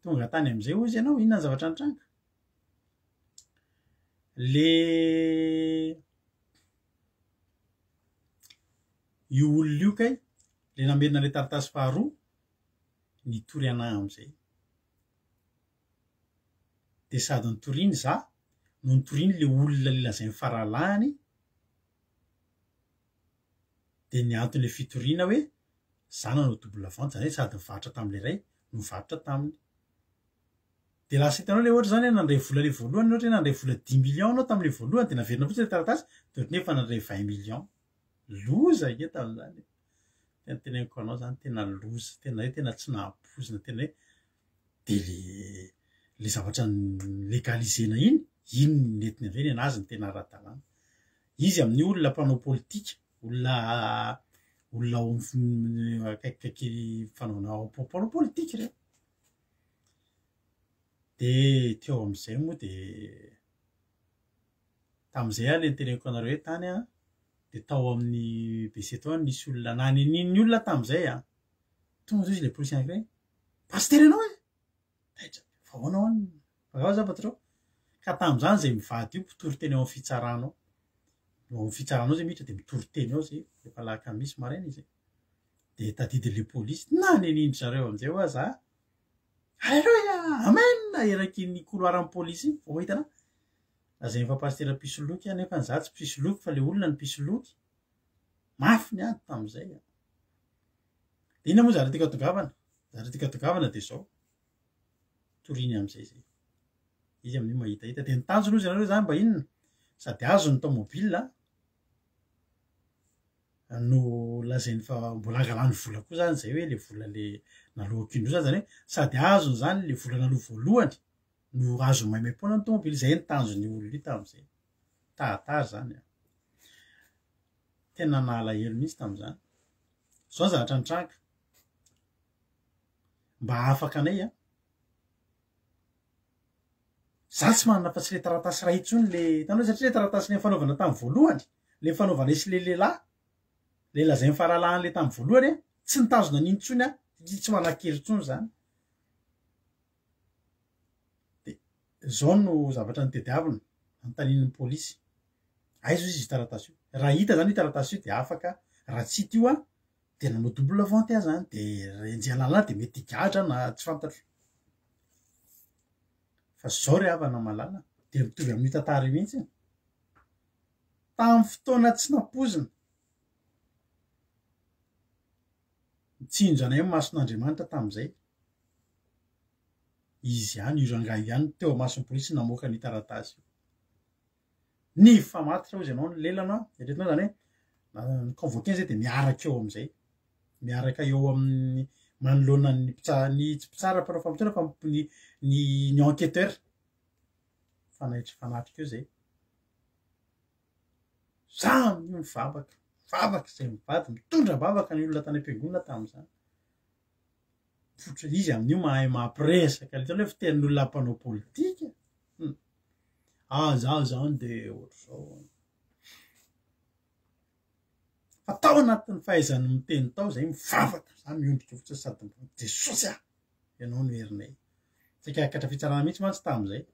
Tonga tany amin'izay ozy ianao, inona ny zavatra nitranga? Io olona io kay, le namerina le taratasy faharoa, nitory anahy amin'izay. Dia sady nitoriany za, no nitoriany le olona le lazainy faralahany, dia ny anton'le fitoriana hoe za nanao double vente, zany hoe sady nivarotra tamin'le iray, no nivarotra taminy. Dia lasa hitanao le ohatra zany hoe nandray vola le voalohany, ohatra hoe nandray vola 10 millions anao tamin'le voalohany, dia naverina fotsiny le taratasy, dia ohatran'ny efa nandray 20 millions. Loza ike tamin'izany. Tena teneniko anao zany tena loza, tena hoe tena tsy nahampozina, tena hoe dia le zavatra legalisena iny netiny avy eny anazy ny tena ara-dalàna. Izy amin'ny olona mpanao politika, olona akaikikaiky mpanao politika ireo. Dia teo amin'izay moa dia tamin'izay aho le niteneniko anareo hoe tany a, dia tao amin'ny BC tao nisy olona naneniny olona tamin'izay a. Tonga izy le polisy anankiray, pasitera ianao e? Taitra, fa ahoana hoany? Fa za patrao. Ka tamin'izany izay mivady io mpitory teny eo amin'ny fitsaranao. Eo amin'ny fitsaranao zay miditra dia mitory teny ao zay rehefa alakamisy maraina izy. Dia tadidin'le polisy, naneniny zareo amin'izay ho aza. Alleluia! Amen! Eraky ny couloiran'ny polisy iny, vao hitana. Lazainy fa pasitera pisoloky nefa za tsy pisoloky fa le olona ny pisoloky. Mafy ny ady tamin'izay. Dia inona moa zara tika tongavana? Zara tika tongavana dia izao. Toriany amin'izay zay. Izy amin'ny mahitahita. Dia nitanjona ozy ianareo zany mba inona? Sady azo ny tomobile no lazainy fa mbola angalany vola koa zany zay hoe le vola le nalohako indroa zany hoe sady azo zany le vola naloha voalohany no azo maimaim-poana ny tomobile. Zay nitanjony olona io tamin'izay. Tahatary zany. Tena nahalaelo mihitsy tamin'izany. Zao zavatra nitranga. Mba afaka anay za tsy manana fa tsy le taratasy ray intsony le tanao satria le taratasy le fanaovana tamin'ny voalohany, le fanaovana isy le lehilahy, le lazainy faralahany le tamin'ny voalohany tsy nitazona an'iny intsony tsy manan-kery intsony zany. Dia zao no zavatra nitadiavina anontanian'ny polisy. Aiza izy taratasy io? Raha hita zany io taratasy io dia afaka, raha tsy hita io dia nanao double vente aho zany, dia renjy-lalàna dia mety higadra na tsy fantatro. Fa zao ry havana malala, dia mitovy amin'ny tantara mihitsy. Tamin'ny fotoana tsy nampozina, mitsinjo anay amin'ny mason'Andriamanitra tamin'izay. Izy ihany, io rangahy ihany teo mason'ny polisy namoaka ny taratasy io. Ny famatitra ozy ianao ny lelana, eretinao zany hoe ny convoqué zay dia miaraka eo amin'izay. Miaraka eo amin'ny manoloana ny tsy mpitsara mpanao fampitsoana fa ny enquêteur. Fanatrika eo zay. Samy mivavaka, izay mivady, mitondra bavaka ny olona tany am-piangonana tamin'izany. Fotra izy amin'io mahay mampiresaka, ilay hoe fitenin'olona mpanao politika. Za zany dia ohatr'izao. Fa tao anatin'ny fahaizany miteny tao zay mivavaka, za miondrika fotsiny sady Jesosy ianao no herinay. Tsy kakatra fitsarana mihitsy mantsy tamin'izay.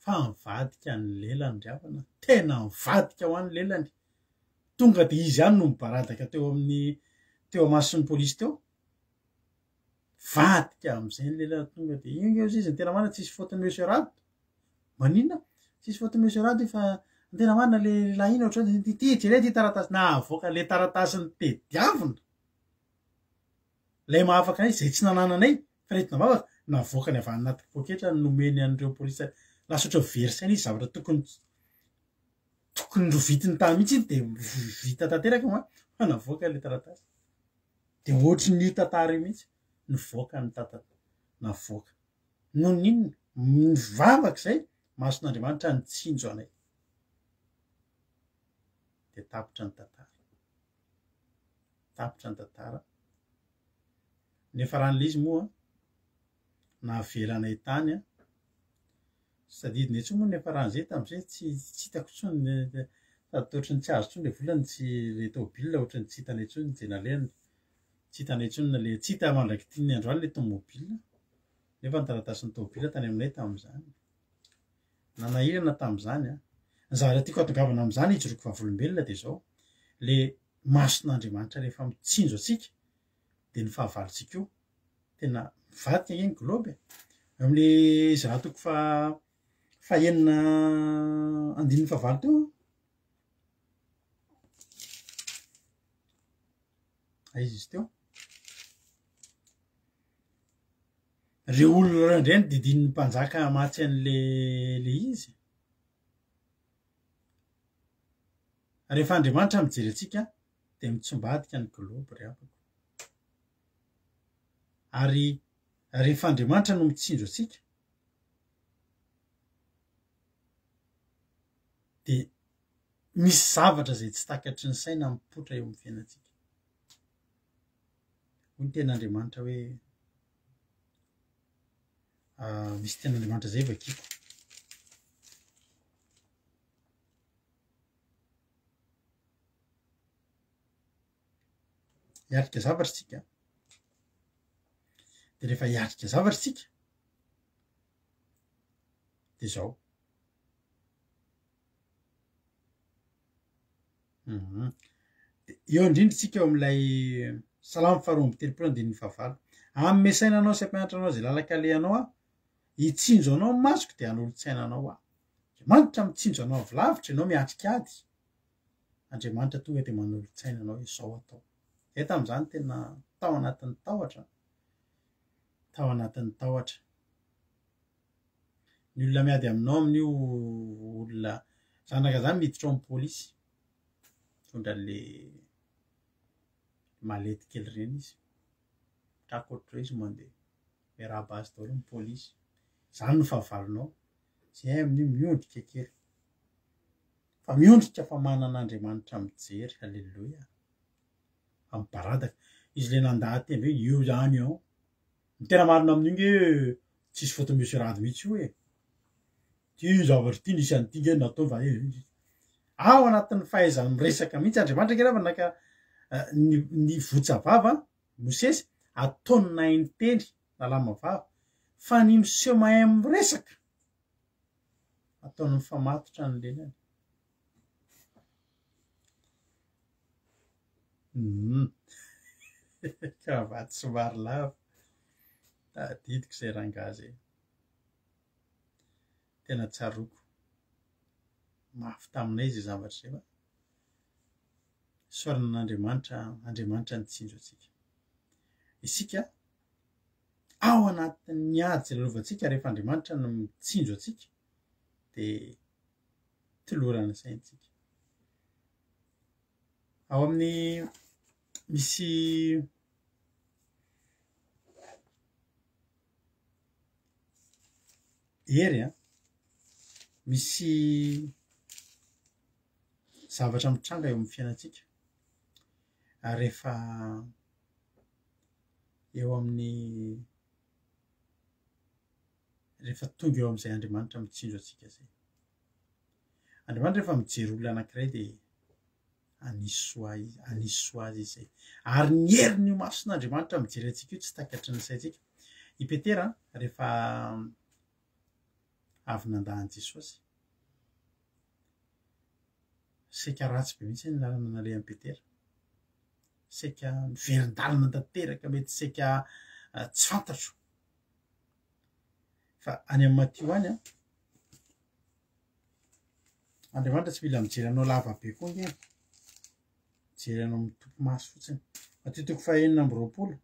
Fa mivadika ny lelany ry havana, tena mivadika ho an'ny lelany. Tonga dia izy ihany no mibaradaka teo mason'ny polisy teo. Vadika amin'izay ny lelany tonga dia io izy ny tena marina tsisy faute monsieur Rado. Maninona? Tsisy faute monsieur Rado fa ny tena marina le lahina ohatrany jerena ty taratasy na avoaka le taratasy ny tediavina. Ilay mahafaka anay izay tsy nanananay firetina mavaka navoaka ny avy any anaty poketra nomeny an'ireo polisy. Lasa ohatry versainy izy zavatra tokony rovitiny tany mihitsy dia vita tanteraka fa navoaka le taratasy. Dia ohatry ny tantara mihitsy nivoaka ny tantara, navoaka. Noho n'inona? Mivavaka izay mason'Andriamanitra nitsinjo anay. dia tapitra ny tantara, tapitra ny tantara. Nefa raha n'ilay izy moa nahavelanay tany a, sadidiny etsy moa nefa raha n'izay tamin'izay tsy hitako intsony sady ohatrany tsy azo intsony le volany tsy le tômôbila ohatrany tsy hitana intsony jenaleny, tsy hitana intsony le tsy hita mandraky tiany androany le tômôbila nefa ny taratasy ny tômôbila tany aminay tamin'izany. Nanahirana tamin'izany a, ny zavatra tiako atongavana amin'izany hijoroako vavolombelona dia zao le mason'Andriamanitra rehefa mitsinjo antsika dia ny fahavalontsika io tena mivadika iny globy amin'le izy raha toko fahaenina andininy fahavalo teo aiza izy teo reo olona indray ny didin'ny mpanjaka matsy an'le izy. Rehefa Andriamanitra mijery antsika dia mitsombadika ny globy ry havako. Ary rehefa Andriamanitra no mitsinjo antsika dia misy zavatra izay tsy takatry ny saina mipoitra eo amin'ny fiainantsika. Hoy ny ten'Andriamanitra hoe misy ten'Andriamanitra zay vakiako. Hiatrika zavatra tsika dia rehefa hiatrika zavatra tsika dia zao eo indrindra tsika eo amin'ilay salamo faharoa amby telopolo andininy fahavalo. Amin'ny sainanao sy ampianatra anao izay lalakalehanao a, hitsinjo anao masoko dia hanolontsaina anao a. Andriamanitra mitsinjo anao avy lavitra ianao miatrika ady, Andriamanitra tonga dia manolontsaina anao izao atao. Zay tamin'izany tena tao anatin'ny tahotra, tao anatin'ny tahotra. Ny olona miady aminao amin'io olona zanaka zany miditra ao amin'ny pôlisy, tondra le malety kely ireny izy, trako ohatray izy mandeha miarahaba azy daholo ny pôlisy. Izany no fahavalonao, izay amin'io miondrika kely fa miondrika fa manan'Andriamanitra mijery. Halleloia. Amin'ny baradaka izy le nandahy teny hoe io ihany ao, ny tena marina amin'io tsisy faute misy rady mihitsy io e. Ty zavatra ty nisy an'ity nge natao va ao anatin'ny fahaizany miresaka mihitsy Andriamanitra kely fa naka ny votsavava Mosesy ataony nahay ny teny lalamavava fa ny miseho mahay miresaka ataony mifamatotra ny lenany. Kravaty somary lava tadidiko izay rangahy zay, tena tsaroako mafy taminay izay zavatra izay fa saorana n'Andriamanitra, Andriamanitra nitsinjo antsika. Isika ao anatin'ny ady izay lalaovantsika rehefa Andriamanitra no mitsinjo antsika dia tolorana saintsika. Ao amin'ny misy hery a, misy zavatra mitranga eo amin'ny fiainantsika rehefa eo amin'ny rehefa tonga eo amin'izay Andriamanitra mitsinjo antsika zay. Andriamanitra rehefa mijery olona anankiray dia anisy soa azy izay. Ary ny herin'io mason'Andriamanitra mijery antsika io tsy takatry ny saintsika. I Petera rehefa avy nandahan'i Jesosy, saika ratsy be mihitsy ny lalana nalehan'i Petera, saika miverin-dalana tanteraka, mety saika tsy fantatro. Fa any amin'ny Matio any a, Andriamanitra tsy mila mijery anao lava be koa nge, mijery anao mitompo maso fotsiny. Matio toko fahaenina amby roapolo,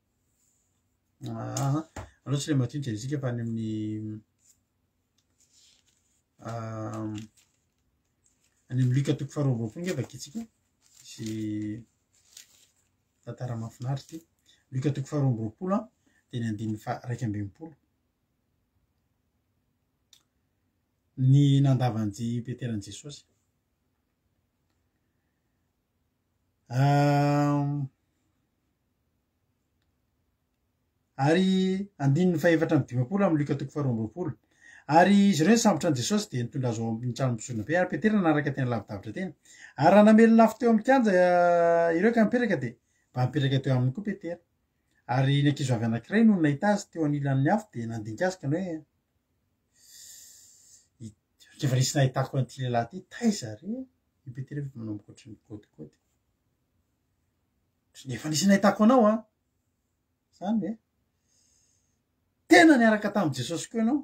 aleo tsy le Matio ny jerisika fa any amin'ny any amin'ny Luka toko faharoa amby roapolo nge vakitsika, sy tantara mahafinaritra ty. Luka toko faharoa amby roapolo a dia ny andininy raika amby enimpolo. Ny nandavan'i Petera an'i Jesosy. Ary andininy faefatra amby dimapolo amin'ny Luka toko faharoa amby roapolo. Ary izy ireo ny sambotra an Jesosy dia nitondra azo amin'ny trano misonona be ary Petera nanaraka tena lavidavitra tena. Ary raha namely lafo teo amin'ny kianja ireo ka mipetraka dia mba mipetraka teo aminy koa Petera. Ary ny ankizivavy anankiray no nahita azy teo anilan'ny afo dia nandinika azy ka ny hoe rehefa nisy nahitako an'ity lehilahy ity taiza re i Petera efa manomboka ohatry ny kôtikôty. Efa nisy nahitako anao a zany hoe tena niaraka tamin'i Jesosy koa ianao.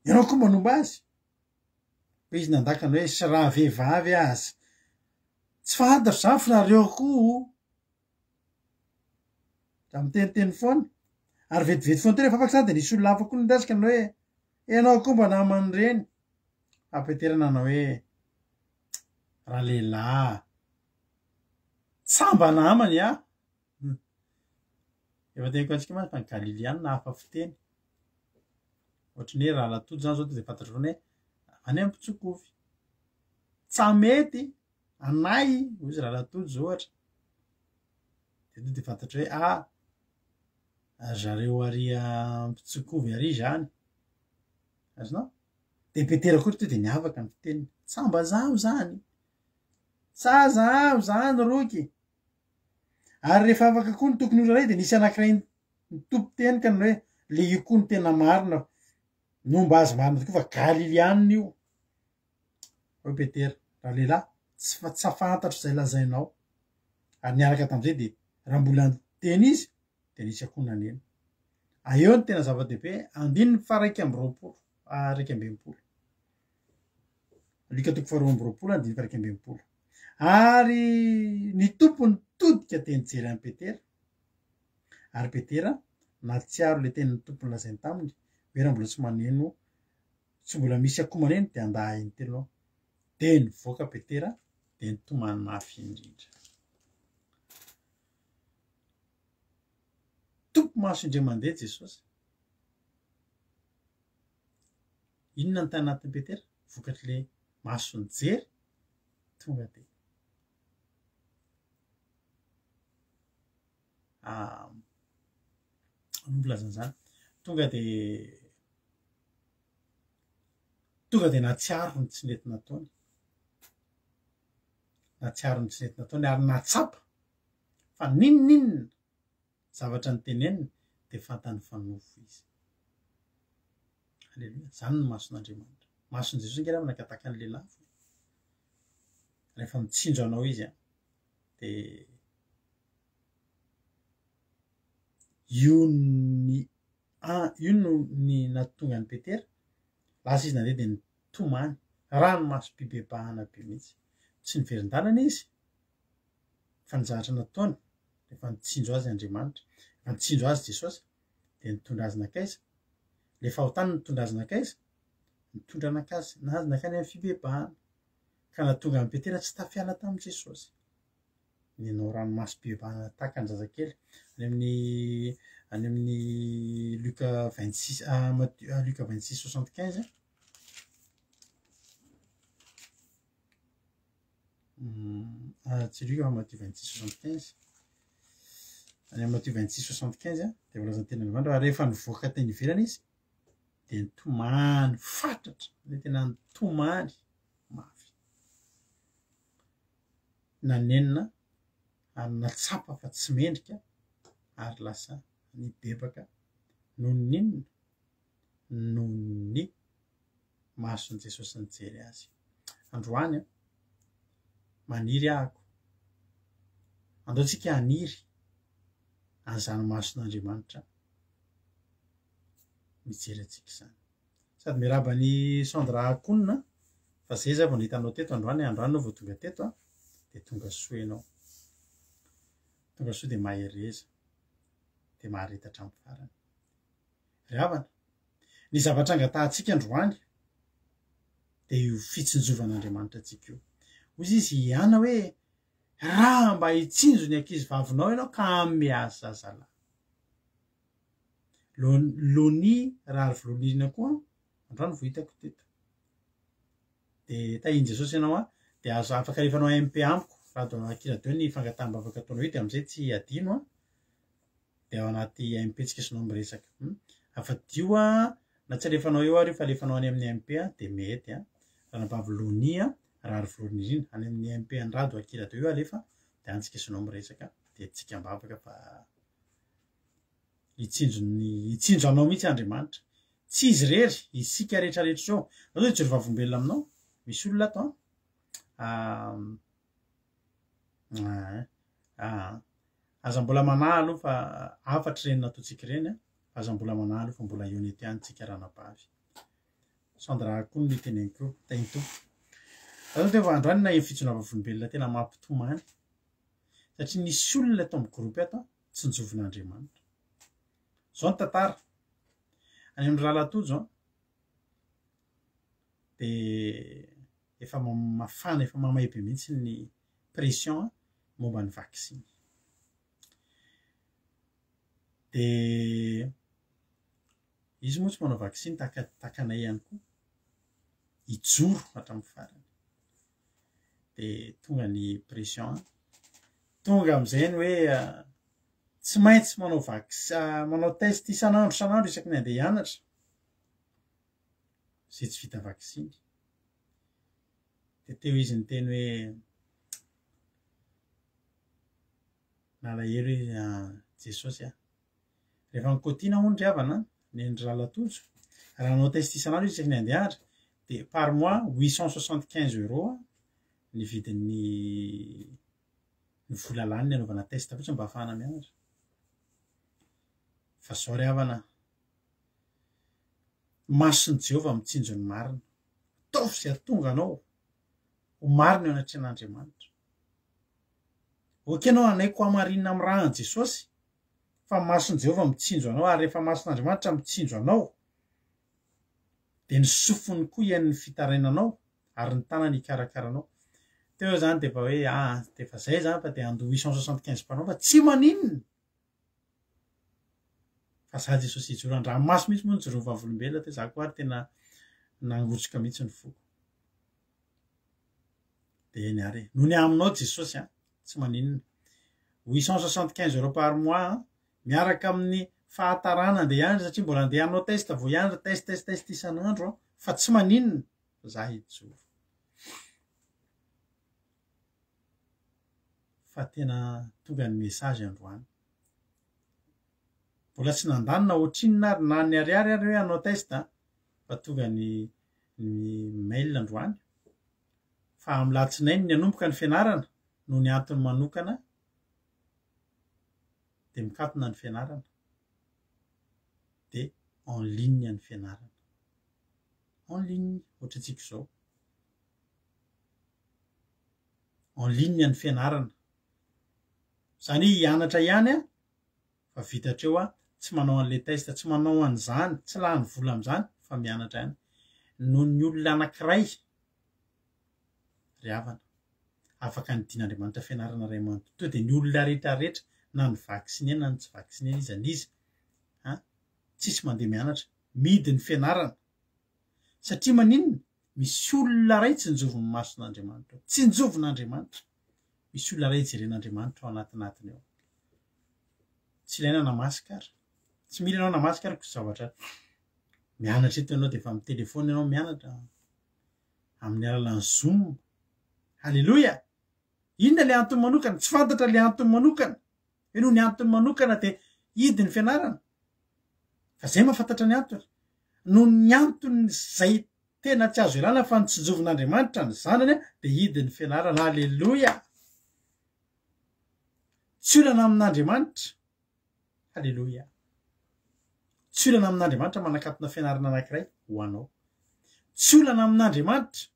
Ianao koa manomba azy. Hoe izy nandaka ny hoe sy raha vehivavy azy tsy fantatro zany fa nareo koa raha miteniteny foana. Ary vetivety foana tena rehefa afaka zany dia nisy olona hafa koa nidasika ny hoe ianao koa mba namany reny. Petera nanao hoe raha lehilahy samba namany a. Efa teniko antsika mantsy fa ny Galiliana hafa fiteny. Ohatry ny hoe raha latody zany zao dia fantatro foana hoe any amin'ny Pitsokovy. Tsamety anay ozy raha latody zao ohatra. Dia fantatro hoe zareo ary Pitsokovy ary zany. Azonao? Dia Petera koa to dia niavaka ny fiteniny. Samba zaho zany. Sa zaho zany roky. Ary rehefa afaka koa ny tokony olona ray dia nisy anankiray nitompo teny ka ny hoe le io koa ny tena marina. Nomba azy marina tokoa fa Galiliana io. Hoe Petera, raha lehilahy tsy fantatro izay lazainao. Ary niaraka tamin'izay dia raha mbola teny izy dia nisy akoho nanena. Eo ny tena zava-dehibe andininy fa raika amby roapolo, raika amby enimpolo. Luka toko faharoa amby roapolo andininy fa raika amby enimpolo. Ary ny tompony todika teny jery amin'ny Petera. Ary Petera natsiaro le tenin'ny tompony lazainy taminy hoe raha mbola tsy maneno, tsy mbola misy akoho maneno dia andahy ny telo. Dia nivoaka Petera dia nitomany mafy indrindra. Tompo maso indray mandeha Jesosy. Inona ny tanatin'i Petera? Vokatry le maso ny jery tonga dia volazan'izany tonga dia natsiaro ny tsy nety nataony. Natsiaro ny tsy nety nataony ary natsapa fa ninona zavatra nyteneniny dia fantany fanofo izy. Aleluia. Zany ny mason'Andriamanitra. Mason'i Jesosy nge raha manakataka ny lehilahy. Rehefa mitsinjo anao izy dia io no ny nahatonga ny Petera. Lasa izy nandeha dia nitomany rano maso mpibebahana be mihitsy. Tsy niverin-dalana izy fa nizahatra nataony rehefa nitsinjo azy Andriamanitra. Rehefa nitsinjo azy Jesosy dia nitondra azy nakaiza. Le fahotany nitondra azy nakaiza. Nitondra nazy nakany amin'ny fibebahana ka nahatonga ny Petera tsy tafiala tamin'i Jesosy. Ninao ranomasy fibebahana tahaka ny zazakely any amin'ny Luka 26 Luka 26:75. Tsy Luka fa Matthieu 26:75. Any amin'ny Matthieu 26:75 dia volazany tena Andriamanitra rehefa nivoaka teny ivelany izy dia nitomany fatratra. Le tena nitomany mafy. Nanenina ary natsapa fa tsy mendrika ary lasa nibebaka noho ninona? Noho ny mason'i Jesosy nijery azy. Androany maniry ahako. Andaotsika haniry an'izany mason'Andriamanitra mijery antsika izany. Sady miaraba ny Sandra Akonina fa izay zay vao nitanao teto androany. Androany no vao tonga teto dia tonga soa ianao. Tonga soa dia mahereza dia maharitatra amin'ny farany. Ry havana, ny zavatra angatahantsika androany dia io fitsinjovan'Andriamanitra antsika io. Hoy izy ihana hoe raha mba hitsinjo ny ankizivavinao ianao ka miasa zazalahy. Loni raha ary volonina koa androany vao hitako teto. Dia tahiny Jesosy ianao de azo afaka rehefa anao MP amiko raha do akira-deo ny fangataham-bavaka ataonao io de am'izay tsy adino a de ao anaty MP tsika sonao miresaka afa-dio a na tsy alefanao eo ary fa alefanao any amin'ny MP a de mety a ranabavy a rary voronirina any amin'ny MP andrado akira-deo io alefa de antsika sonao miresaka de tsika mbavaka fa itsinjo anao mihitsy Andriamanitra tsy izy rery isika rehetrarehetra zao zao jiro vavombelona aminao misy olona ato aza mbola manalo fa afatra reny nataotsika reny a aza mbola manalo fa mbola ionety anytsika ranabavy sandraha koa ny teneniko tainto zao teo androany na fitsona vavombelona tena mampitomany satria nisy olona ato amin'ny gropy ato tsy nijovin'Andriamanitra zao ny tantara any amin'ny rahalatojo de efa mafana efa mamaibe mihitsy ny pression momba ny vaccine de izy moa tsy manao vaccine takanay ihany koa ijoro hatramin'ny farany de tonga ny pression tonga am'izay ny hoe tsy maintsy manao manao test isan'andro isaky ny andeha hianatra zay tsy vita vaccine de teo izy ny teny hoe nalahelo hoe Jesosy rehefa nikotina ondry havana ny endry rahalatojo raha nanao test isan'andro izy isaky ny andeha hianatra de par mois 875 € ny vidin'ny vola lany ny anaovana test fotsiny mba ahafahana mianatra fa zao ry havana mason'i Jehova mitsinjo ny marina ataovy zay atonga anao ho marina eo anatrehan'Andriamanitra oka anao anaiko amarinina amin'ny rahan'i Jesosy fa mason'i Jehova mitsinjo anao ary rehefa mason'Andriamanitra mitsinjo anao de ny sofiny koa iain'ny fitarainanao ary ny tanany ikarakaranao teo zany de fa hoe de fa zay zany fa de ando 875 panao fa tsy maninona fa za Jesosy ijoro andramaso mihitsy moa nijoro vavolombelona teo za koa ary tena nangotroka mihitsy ny foko de ny ary no ny aminao Jesosy tsy maninona 875 € par mois miaraka amin'ny fahatarana andeha hianatra satria mbola andeha hanao test vao hianatra test isan'andro fa tsy maninona za ijoro fa tena tonga ny message androany mbola tsy nandanina ohatrinona ary na ny ariary ary hoe hanao test fa tonga ny mail androany fa amin'ny latsinainy ny anomboka ny fianarana no ny antony manokana de mikatona ny fianarana de en ligne ny fianarana en ligne ohatratsika zao en ligne ny fianarana zany hianatra ihany fa vitatreo tsy manao an'le test tsy manao an'izany tsy lany vola am'izany fa mianatra ihany no ny olona anankiray ry havana afaka nidin'Andriamanitra fianarana ray manontolo de ny olona rehetrarehetra na ny vaccine na ny tsy vaccine izy anizy tsisy mandeha mianatra midy ny fianarana satria maninona misy olona ray tsy njovony mason'Andriamanitra tsy njovin'Andriamanitra misy olona ray jeren'Andriamanitra ao anatinatiny ao tsy ilaina namasikara tsy mila ianao namasikara ko zavatra mianatra eto ianao de fa amin'ny telefona ianao mianatra amin'ny alalan'ny Zoom halleloja inona le antony manokana tsy fantatra le antony manokana hoe no ny antony manokana de idy ny fianarana fa zay mahafantatra ny antony no ny antony zay tena tsy azo ilana fa ny tsy jovin'Andriamanitra ny zanany de idy ny fianarana halleloja tsy olana amin'Andriamanitra halleloja tsy olana amin'Andriamanitra manakatona fianarana anankiray ho anao tsy olana amin'Andriamanitra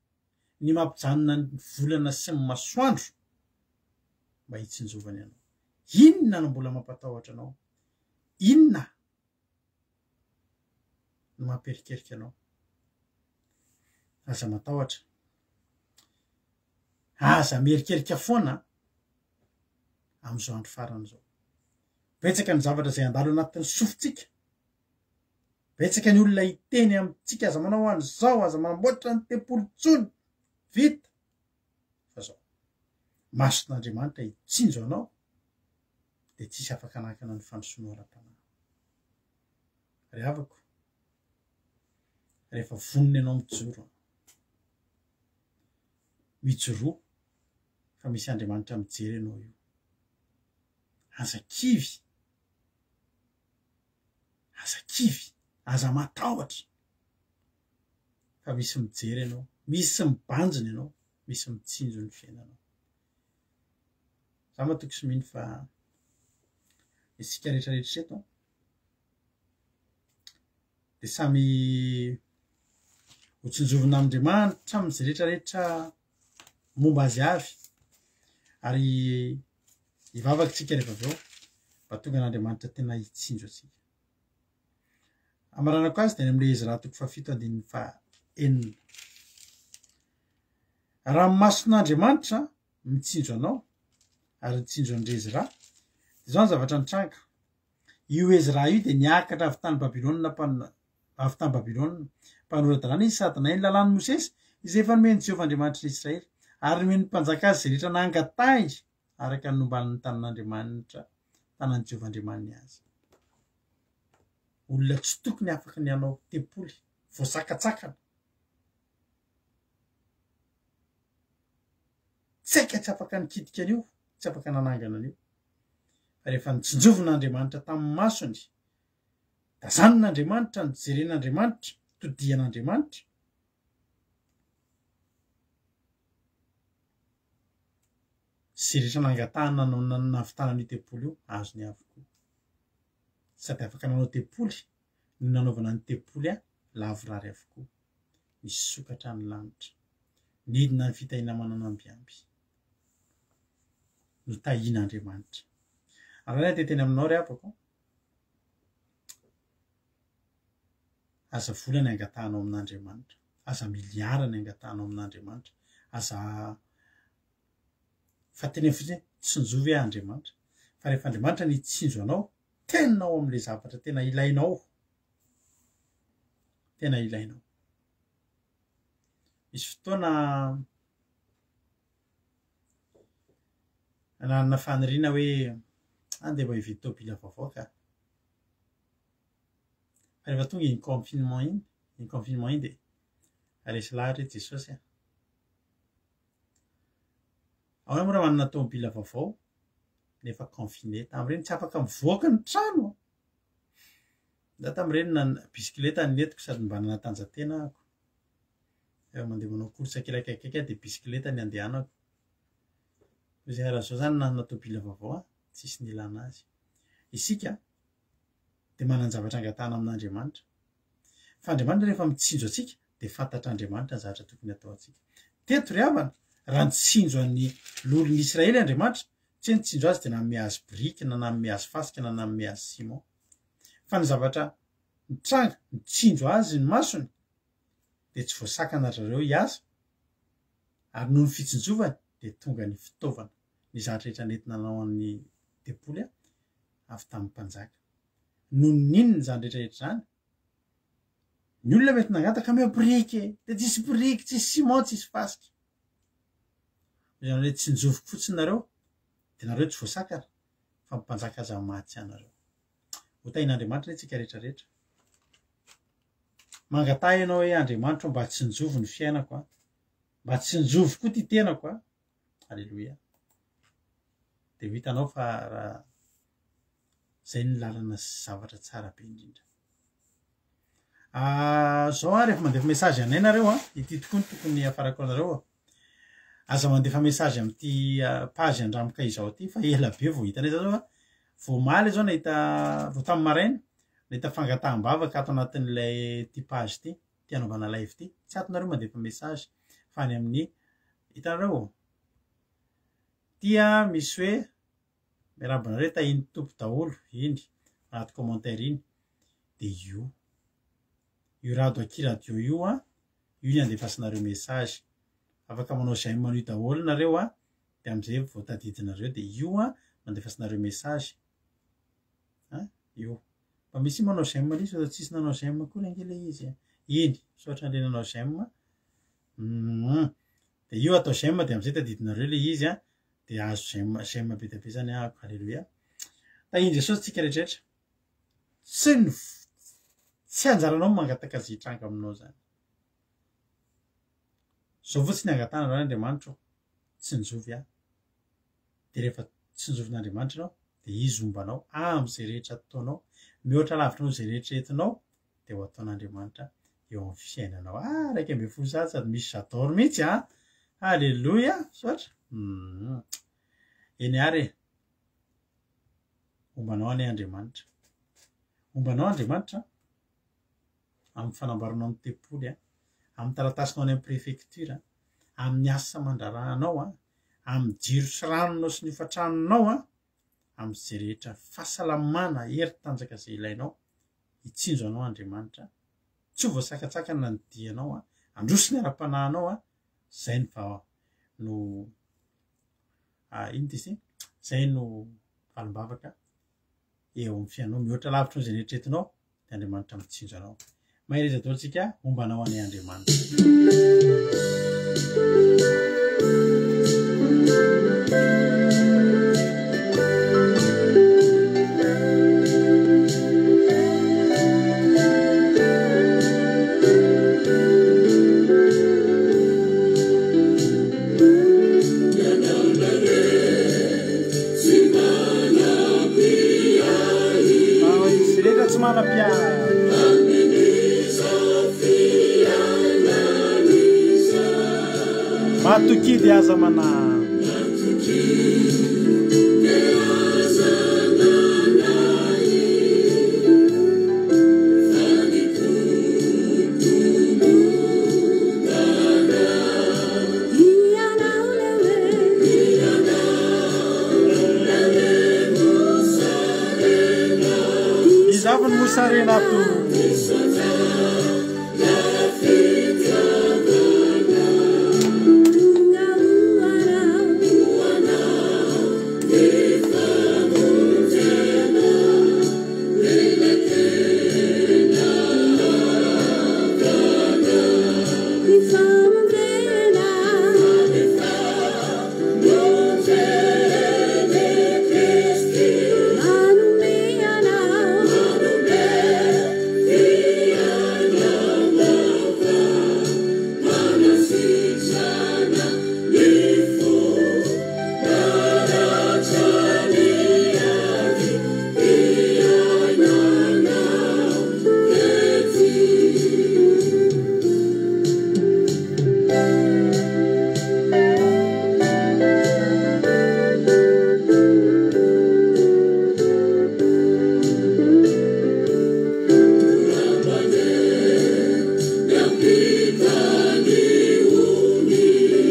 ny mampijanona ny volana sy ny masoandro mba hitsinjovany anao inona no mbola mampatahotra anao inona no mamperikerika anao aza matahotra aza mierikerika foana am'izao andro farany zao betsaka ny zavatra zay andalo anatin'ny sofintsika betsaka ny olona hiteny amintsika aza manao an'izao aza mamboatra ny tempolo tsony vita mason'Andriamanitra hitsinjo anao dia tsisy afaka anakana ny fandrosoana ara-panahy. Ry havako, rehefa vonona ianao mijoro, mijoroa fa misy Andriamanitra mijery ianao io. Aza kivy, aza matahotra fa misy mijery ianao, misy mibanjina ianao, misy mitsinjo ny fiainanao. Za matoky sy mino fa isika rehetrarehetra eto dia samy ho tsinjovina amin'Andriamanitra amin'izay rehetrarehetra momba azy avy, ary hivavakitsika rehefa avy eo mba tonga n'Andriamanitra tena hitsinjo atsika. Amaranako azy dia amin'ilay izy raha toko 7:4. Raha ny mason'Andriamanitra mitsinjo anao ary mitsinjo an'ireo Ezra, dia izao ny zavatra nitranga. Io Ezra io dia niakatra avy tany Babilôna mpanoratra izy sady nahay ny lalàn'ny Mosesy izay efa nomeny Jehovah Andriamanitra Israely, ary nomeny mpanjaka azy izay rehetra nangatahiny araka ny nombalin'ny tanan'Andriamanitra, tanan'i Jehovah Andriamaniny azy. Olona tsy tokony afaka ny hanao tempoly voasakatsakana, tsaika tsy afaka nikitika an'io, tsy afaka nanangana an'io. Fa rehefa nitsinjovin'Andriamanitra tamin'ny masony, dazan'Andriamanitra, nijeren'Andriamanitra, todian'Andriamanitra, sy rehetra nangatahana navitana an'io tempoly io, azony avokoa. Sady afaka nanao tempoly no nanaovana ny tempoly lavorary avokoa, misy sokatra ny lanitra, nidina ny fitahiana manana ambiamby no tahian'Andriamanitra. Ary teteny aminao ry havako, aza vola ny angatahanao amin'Andriamanitra, aza miliara ny angatahanao amin'Andriamanitra, aza fa tena fotsiny tsinjovy Andriamanitra. Fa rehefa Andriamanitra ny tsinjo anao, tenao amin'ilay zavatra tena ilainao, tena ilainao. Misy fotoana nanana faniriana hoe andeha mba hividy tôbila vaovao ka. Fa rehefa tonga iny confinement iny dia resy lahatra hoe Jesosy ao mora manana tôbila vaovao nefa confiné. Tamin'ireny tsy afaka mivoaka ny trano. Da tamin'ireny na bisikileta ny entiko sady mba nanatanjatena ako. Eo mandeha manao course kely akaikaiky dia bisikileta ny andehanako. Izay raha zao zany nanana tôbila vaovao tsisy ny ilana azy. Isika dia manan-javatra angatahana amin'Andriamanitra. Fa Andriamanitra rehefa mitsinjo atsika dia fantatra Andriamanitra ny zavatra tokony atao atsika. Teto ry havana, raha nitsinjo an'ny lolon'ny Israely Andriamanitra, tsy nitsinjo azy dia nanome azy biriky, na nanome azy fasika, na nanome azy simon. Fa ny zavatra nitranga, nitsinjo azy ny masony, dia tsy voasakana zareo hiasa, ary noho ny fitsinjovany dia tonga ny fitaovana, ny zavatra rehetra nentina nanao amin'ny tempoly avy tamin'ny mpanjaka. Noho ninona zany rehetrarehetra zany, ny olona mety nangataka me biriky, dia tsisy biriky, tsisy simon, tsisy fasika. Izany hoe tsinjoviko fotsiny nareo, dia nareo tsy voasakana, fa mpanjaka aza maty anareo. Ho tahin'Andriamanitra itsika rehetrarehetra. Mangatahy ianao hoe Andriamanitra mba tsinjovo ny fiainako, mba tsinjovo koa ty tenako. Alleluia. Dia hitanao fa raha zay ny lalana zavatra tsara be indrindra. Zao rehefa mandefa message anay nareo, ity tokoa ny tokony afarako anareo. Aza mandefa message amin'ity page Andramoka izao ity, fa ela be vao hitanay zao. Vao maly zao nahita, vao tamin'ny maraina nahita fangataham-bavaka ato anatin'ilay ty page ty, ty anaovana live ty. Tsy atonareo mandefa message fa ny amin'ny hitanareo. Tia misy hoe miarabonareo tahiny tompo daholo iny anaty commentaire iny, dia io rado aky radio io io ny andefasinareo message. Afaka manao j'aime an'io daholo nareo dia amin'izay vao tadidinareo dia io mandefasinareo message. Io fa misy manao j'aime izy fa tsisy nanao j'aime koa angela izy. Iny sotra le nanao j'aime. Dia io atao j'aime dia amin'izay tadidinareo le izy dia azo zay mahabe zany ahako halleloia tahiny Jesosy tsika rehetrarehetra tsy anjaranao mangataka zay hitranga aminao zany zao fotsiny angatana raha Andriamanitra tsy nijovy dia rehefa tsy nijovin'Andriamanitra ianao dia izy ombanao amin'izay rehetra ataonao mihoatra lavitra noho izay rehetra entinao dia ho ataon'Andriamanitra eo amin'ny fiainanao raika amby folo zaty sady misy j'adore mihitsy halleloia soatra eny ary ombanao any Andriamanitra amin'ny fanambaranao amin'ny tempoly amin'ny taratasinao any amin'ny préfecture amin'ny asa mandrarahanao amin'ny jiro sy ranonao sy ny hofatranonao amin'izay rehetra fahasalamana heri-tanjaka izay ilainao hitsinjo anao Andriamanitra tsy ho voasakatsakana ny dianao androsiny ara-panahinao zay no ino ty izy zay no valimbavaka eo amin'ny fiainanao mihoatra lavitra izay rehetra entinao dia Andriamanitra mitsinjo anao mahay izy ataontsika ombanao any Andriamanitra matokidy aza mana izavany mosarena to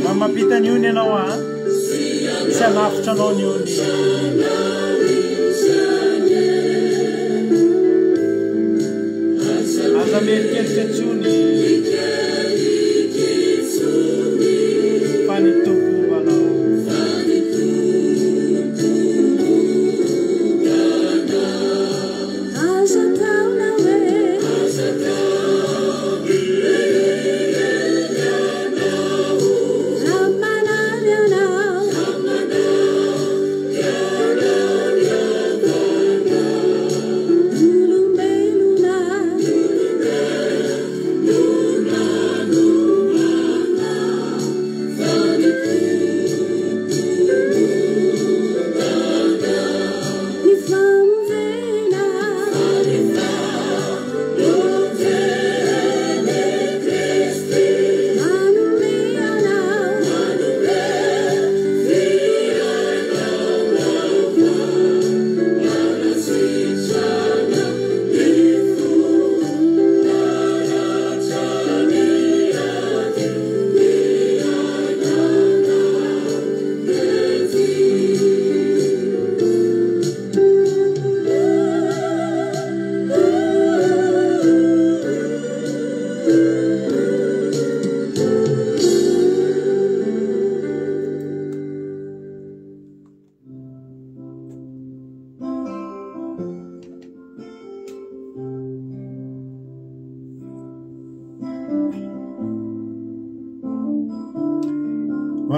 mamapitany ony ianao tsy hanafitra anao ny ony aza merikeliketsony fa nitombomanao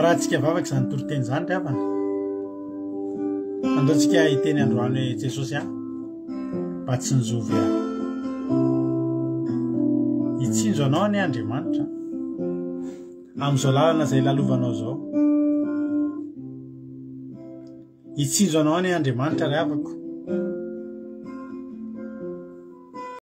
raha tsika vavaka izany toroteny izany ry havana andaotsika iteny androany hoe Jesosy mba tsy nijovy ahy. Hitsinjo anao ny Andriamanitra amin'izao lalana izay lalovanao zao. Hitsinjo anao ny Andriamanitra ry havako